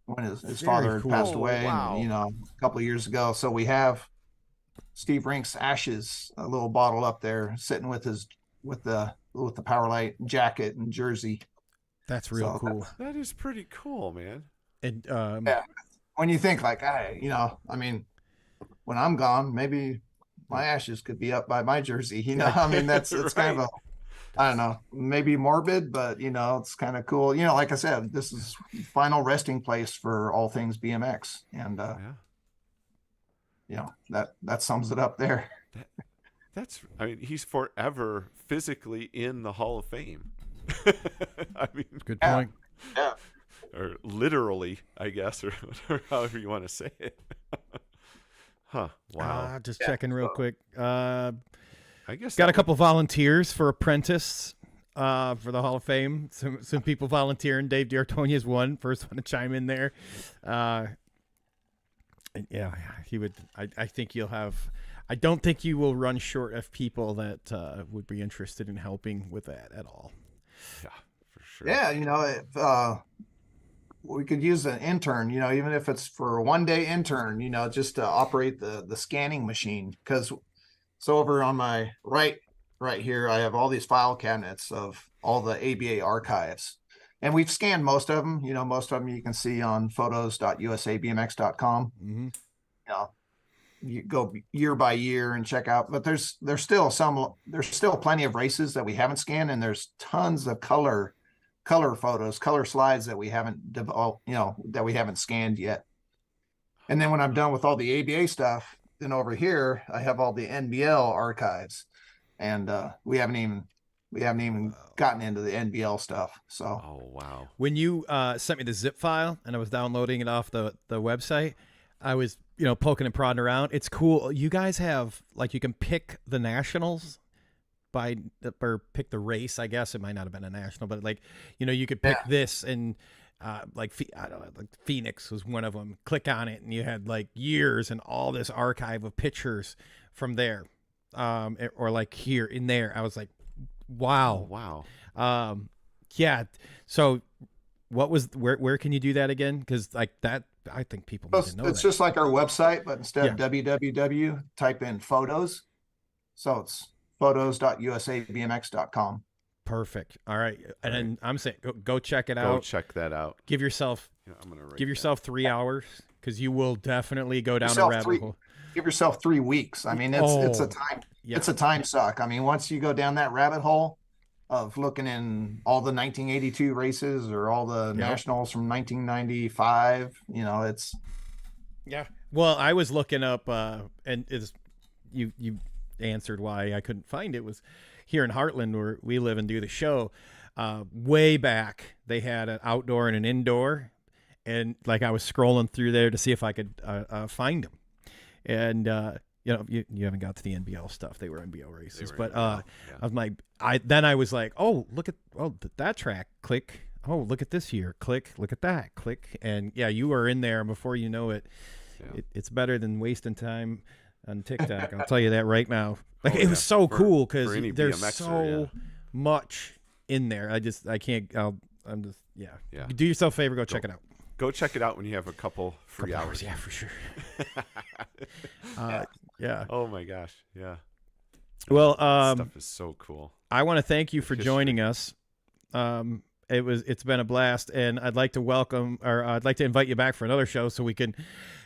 when his father had passed away. Wow. And, a couple of years ago. So we have Steve Rink's ashes, a little bottle up there, sitting with the Powerlight jacket and jersey. That's real cool. That is pretty cool, man. And yeah, when you think like, when I'm gone, maybe my ashes could be up by my jersey. It's right. kind of I don't know, maybe morbid, but it's kind of cool. Like I said, this is final resting place for all things BMX, and that sums it up there. He's forever physically in the Hall of Fame. Good point. Yeah. Or literally, I guess, or however you want to say it. Huh. Wow. Just checking real quick. I guess got a couple volunteers for apprentice for the Hall of Fame. Some people volunteering. Dave D'Artogna is first one to chime in there. Yeah, he would. I think you'll have. I don't think you will run short of people that would be interested in helping with that at all. Yeah, for sure. Yeah, if we could use an intern, even if it's for a 1-day intern, just to operate the scanning machine. Because so over on my right here, I have all these file cabinets of all the ABA archives, and we've scanned most of them. Most of them you can see on photos.usabmx.com. Mm-hmm. You go year by year and check out, but there's still plenty of races that we haven't scanned, and there's tons of color photos, color slides that we haven't developed, that we haven't scanned yet. And then when I'm done with all the ABA stuff, then over here I have all the NBL archives, and we haven't even gotten into the NBL stuff. So oh wow. When you sent me the zip file and I was downloading it off the website, I was poking and prodding around. It's cool. You guys have you can pick the nationals or pick the race. I guess it might not have been a national, but you could pick this and I don't know, Phoenix was one of them. Click on it and you had years and all this archive of pictures from there, or here in there. I was like, wow. Oh, wow. Yeah. So what was where can you do that again? Because that I think people need to know. It's just like our website, but instead of www, type in photos. So it's photos.usabmx.com. Perfect. All right. And then I'm saying go check it out. Go check that out. Give yourself 3 hours, because you will definitely go down a rabbit hole. Give yourself 3 weeks. It's a time. Yeah. It's a time suck. Once you go down that rabbit hole of looking in all the 1982 races or all the nationals from 1995, it's. Yeah. Well, I was looking up, and you answered why I couldn't find it. Was here in Hartland, where we live and do the show. Way back, they had an outdoor and an indoor, and I was scrolling through there to see if I could find them, and you haven't got to the NBL stuff. They were NBL races, but I was I was like, oh, look at that track, click. Oh, look at this here, click. Look at that, click. And you were in there before you know it. Yeah. It's better than wasting time on TikTok. I'll tell you that right now. It was so cool because there's so much in there. I can't. I'm just Do yourself a favor. Go check it out. Go check it out when you have a couple free hours. Yeah, for sure. Yeah. Oh my gosh. Yeah. Well, stuff is so cool. I want to thank you for joining us. It's been a blast, and I'd like to invite you back for another show so we can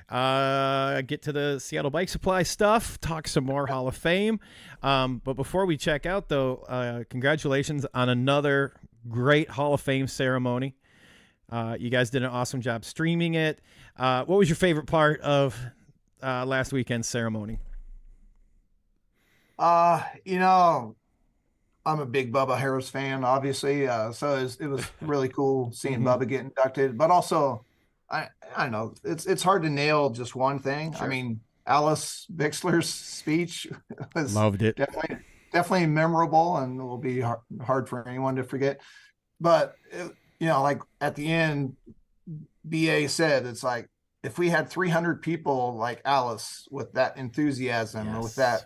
get to the Seattle Bike Supply stuff, talk some more Hall of Fame. But before we check out, though, congratulations on another great Hall of Fame ceremony. You guys did an awesome job streaming it. What was your favorite part of last weekend's ceremony? I'm a big Bubba Harris fan, obviously. So it was really cool seeing Bubba get inducted. But also, I know it's hard to nail just one thing. Sure. I mean, Ellis Bixler's speech was loved it. Definitely memorable, and will be hard for anyone to forget. But like at the end, BA said, it's like, if we had 300 people like Alice with that enthusiasm, or with that,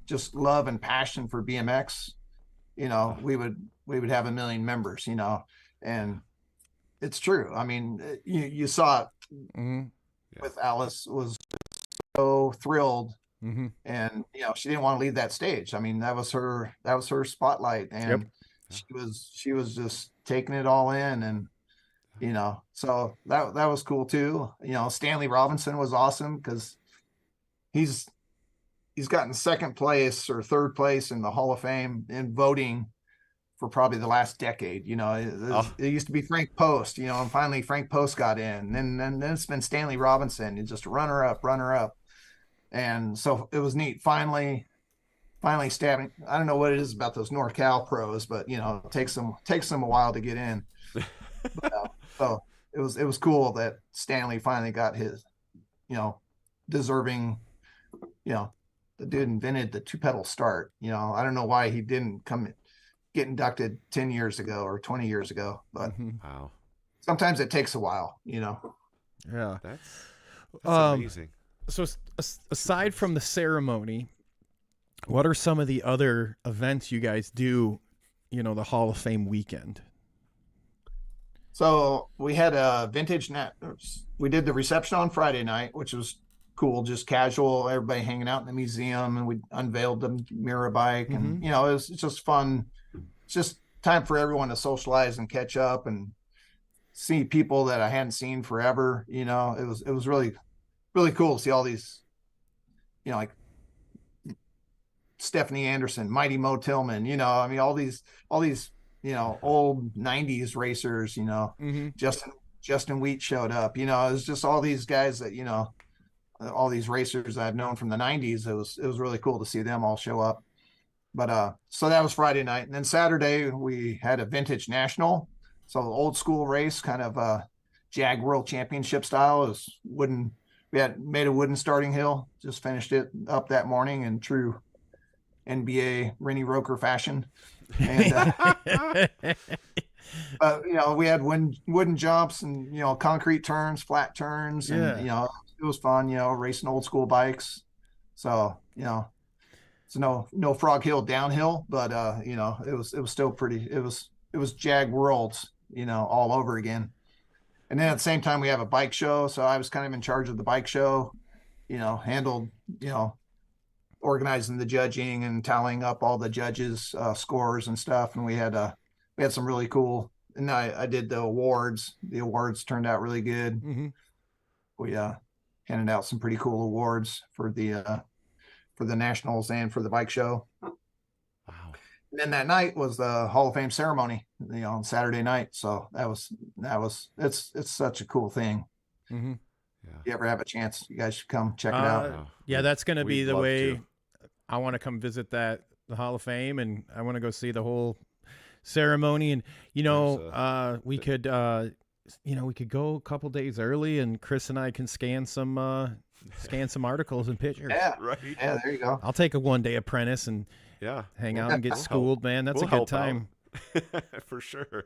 just love and passion for BMX, we would have 1 million members, and it's true. I mean, you saw it with Alice, was so thrilled, and she didn't want to leave that stage. I mean, that was her spotlight, and she was just taking it all in, and so that was cool too. Stanley Robinson was awesome because he's gotten second place or third place in the Hall of Fame in voting for probably the last decade. It used to be Frank Post, and finally Frank Post got in, and then it's been Stanley Robinson, just runner up. And so it was neat. Finally stabbing. I don't know what it is about those NorCal pros, but it takes them a while to get in. But, so it was cool that Stanley finally got his, deserving, the dude invented the 2-pedal start. I don't know why he didn't get inducted 10 years ago or 20 years ago, but wow, sometimes it takes a while, Yeah. That's amazing. So aside from the ceremony, what are some of the other events you guys do, the Hall of Fame weekend? So we had a vintage we did the reception on Friday night, which was cool, just casual, everybody hanging out in the museum, and we unveiled the mirror bike, and it's just fun. It's just time for everyone to socialize and catch up and see people that I hadn't seen forever. It was really, really cool to see all these, like Stephanie Anderson, Mighty Mo Tillman, all these old 90s racers, Justin Wheat showed up, it was just all these guys that, all these racers I've known from the 90s. It was really cool to see them all show up. But so that was Friday night, and then Saturday we had a vintage national, so old school race, kind of Jag World Championship style. It was wooden. We had made a wooden starting hill, just finished it up that morning in true NBA Rennie Roker fashion. And we had wooden jumps and concrete turns, flat turns, and it was fun, racing old school bikes. So it's no Frog Hill downhill, but it was still pretty. It was Jag Worlds, all over again. And then at the same time we have a bike show, so I was kind of in charge of the bike show, handled organizing the judging and tallying up all the judges' scores and stuff. And we had some really cool. And I did the awards. The awards turned out really good. We handed out some pretty cool awards for the nationals and for the bike show. Wow. And then that night was the Hall of Fame ceremony, on Saturday night. So it's such a cool thing. Mm-hmm. Yeah. If you ever have a chance, you guys should come check it out. Yeah, that's going to be the way. To. I want to come visit the Hall of Fame, and I want to go see the whole ceremony. And we could go a couple days early, and Chris and I can scan some articles and pictures. Yeah, right. Yeah, there you go. I'll take a 1-day apprentice and hang out and get schooled, man. That's a good time. For sure.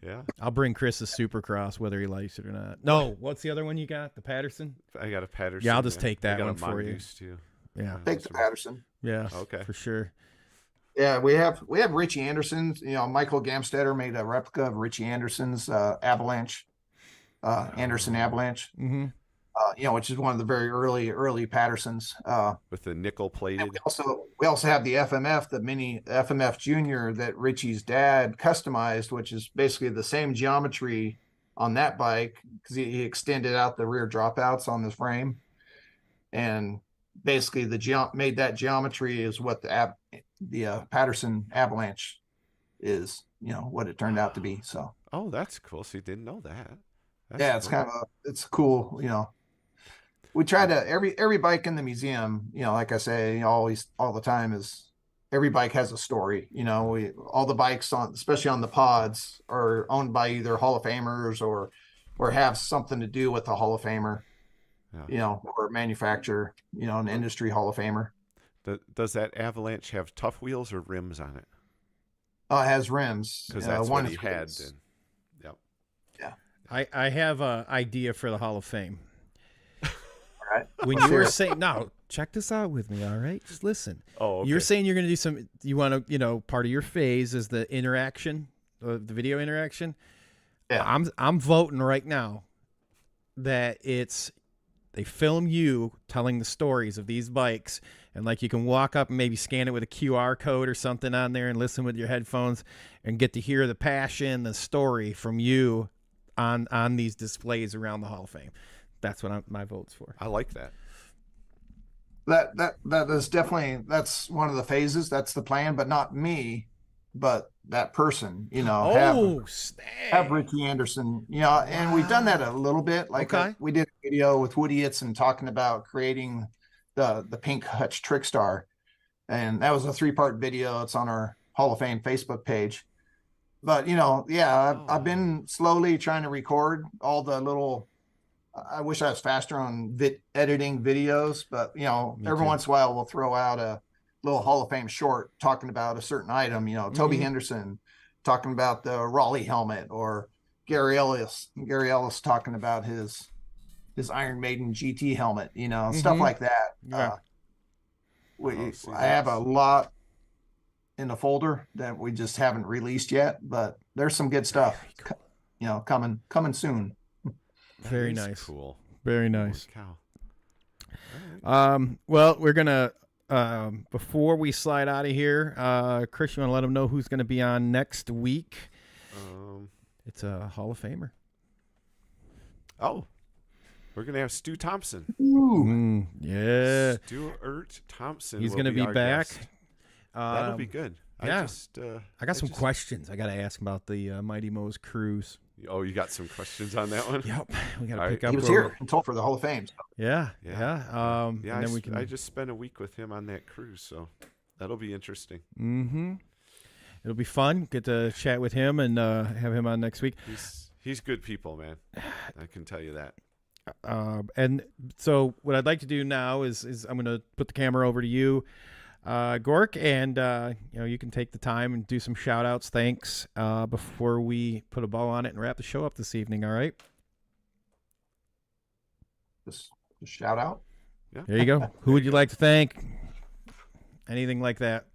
Yeah. I'll bring Chris a Supercross, whether he likes it or not. No, what's the other one you got? The Patterson? I got a Patterson. Yeah, I'll just take that one for you. Too. Yeah. Take the Patterson. Yeah. Okay. For sure. Yeah, we have Richie Anderson's. Michael Gamstetter made a replica of Richie Anderson's Avalanche, Anderson Avalanche. Mm-hmm. which is one of the very early Pattersons. With the nickel And plated. we also have the FMF, the mini FMF Junior that Richie's dad customized, which is basically the same geometry on that bike because he extended out the rear dropouts on the frame, and basically made that geometry is what the Patterson Avalanche is. What it turned out to be. So. Oh, that's cool. So you didn't know that. That's Yeah, it's cool. it's cool. We try to every bike in the museum, like I say, always all the time, is every bike has a story. All the bikes especially on the pods, are owned by either Hall of Famers or have something to do with the Hall of Famer, or manufacturer, an industry Hall of Famer. Does that Avalanche have tough wheels or rims on it? Oh, it has rims. Because that's what he had. Rims. Yep. Yeah. I have an idea for the Hall of Fame. All right. When you were saying, no, check this out with me, all right? Just listen. Oh, okay. You're saying you're going to do you want to, part of your phase is the interaction, the video interaction. Yeah. I'm voting right now that they film you telling the stories of these bikes, and like you can walk up and maybe scan it with a QR code or something on there and listen with your headphones and get to hear the passion, the story from you on these displays around the Hall of Fame. That's what my vote's for. I like that. That is definitely, that's one of the phases. That's the plan, but not me, but that person, have Ricky Anderson, and we've done that a little bit. Like we did a video with Woody Itzen talking about creating the pink Hutch Trickstar. And that was a 3-part video. It's on our Hall of Fame Facebook page. But, I've been slowly trying to record all the little, I wish I was faster on editing videos, but, every once in a while we'll throw out a little Hall of Fame short talking about a certain item, Toby Henderson talking about the Raleigh helmet, or Gary Ellis talking about his Iron Maiden GT helmet, stuff like that. Yeah. I have a lot in the folder that we just haven't released yet, but there's some good stuff, coming soon. Very nice. Cool. Very nice. Holy cow. Well, we're gonna before we slide out of here, Chris, you want to let them know who's going to be on next week? It's a Hall of Famer. Oh, we're gonna have Stu Thompson. Yeah, Stuart Thompson. He's gonna be back. That'll be good. Yeah. I got some questions I got to ask about the Mighty Mo's cruise. Oh, you got some questions on that one? Yep. We got to pick up. He was here and told for the Hall of Fame. So. Yeah. And then I just spent a week with him on that cruise, so that'll be interesting. Mm-hmm. It'll be fun. Get to chat with him and have him on next week. He's good people, man. I can tell you that. And so what I'd like to do now is I'm going to put the camera over to you, gOrk, and you can take the time and do some shout outs. Thanks before we put a bow on it and wrap the show up this evening. All right. Just shout out. Yeah. There you go. Who would you like to thank? Anything like that?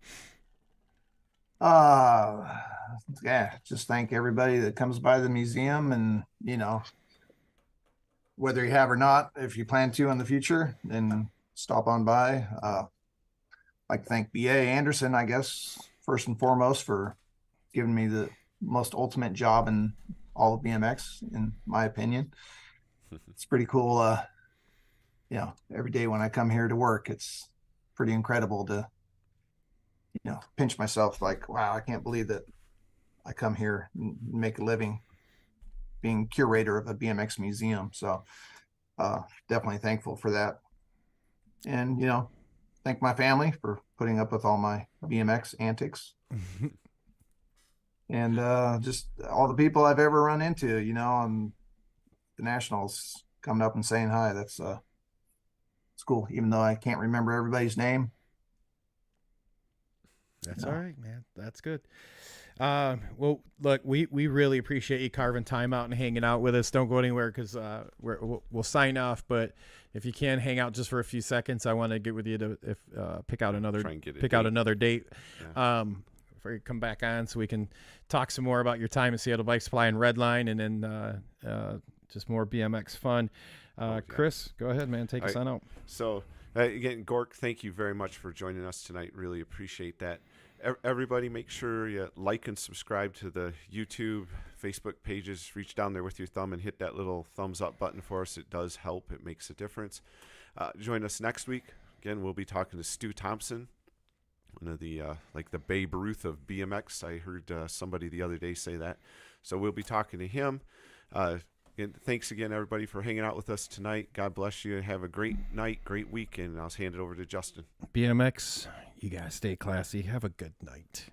Just thank everybody that comes by the museum, and whether you have or not, if you plan to in the future, then stop on by. I'd like to thank BA Anderson, I guess, first and foremost, for giving me the most ultimate job in all of BMX, in my opinion. It's pretty cool. Every day when I come here to work, it's pretty incredible to, pinch myself like, wow, I can't believe that I come here and make a living being curator of a BMX museum. So definitely thankful for that. And, thank my family for putting up with all my BMX antics. And just all the people I've ever run into, on the nationals, coming up and saying hi. That's it's cool, even though I can't remember everybody's name. All right, man. That's good. Well, look, we really appreciate you carving time out and hanging out with us. Don't go anywhere because we'll sign off. But if you can hang out just for a few seconds, I want to get with you to pick out another date. Yeah. For you to come back on so we can talk some more about your time at Seattle Bike Supply and Redline, and then just more BMX fun. Chris, go ahead, man. Take us on out. So, again, gOrk, thank you very much for joining us tonight. Really appreciate that. Everybody, make sure you like and subscribe to the YouTube, Facebook pages. Reach down there with your thumb and hit that little thumbs up button for us. It does help. It makes a difference. Join us next week. Again, we'll be talking to Stu Thompson, one of the like the Babe Ruth of BMX. I heard somebody the other day say that. So we'll be talking to him. Again, thanks again, everybody, for hanging out with us tonight. God bless you. Have a great night, great week, and I'll hand it over to Justin. BMX, you got to stay classy. Have a good night.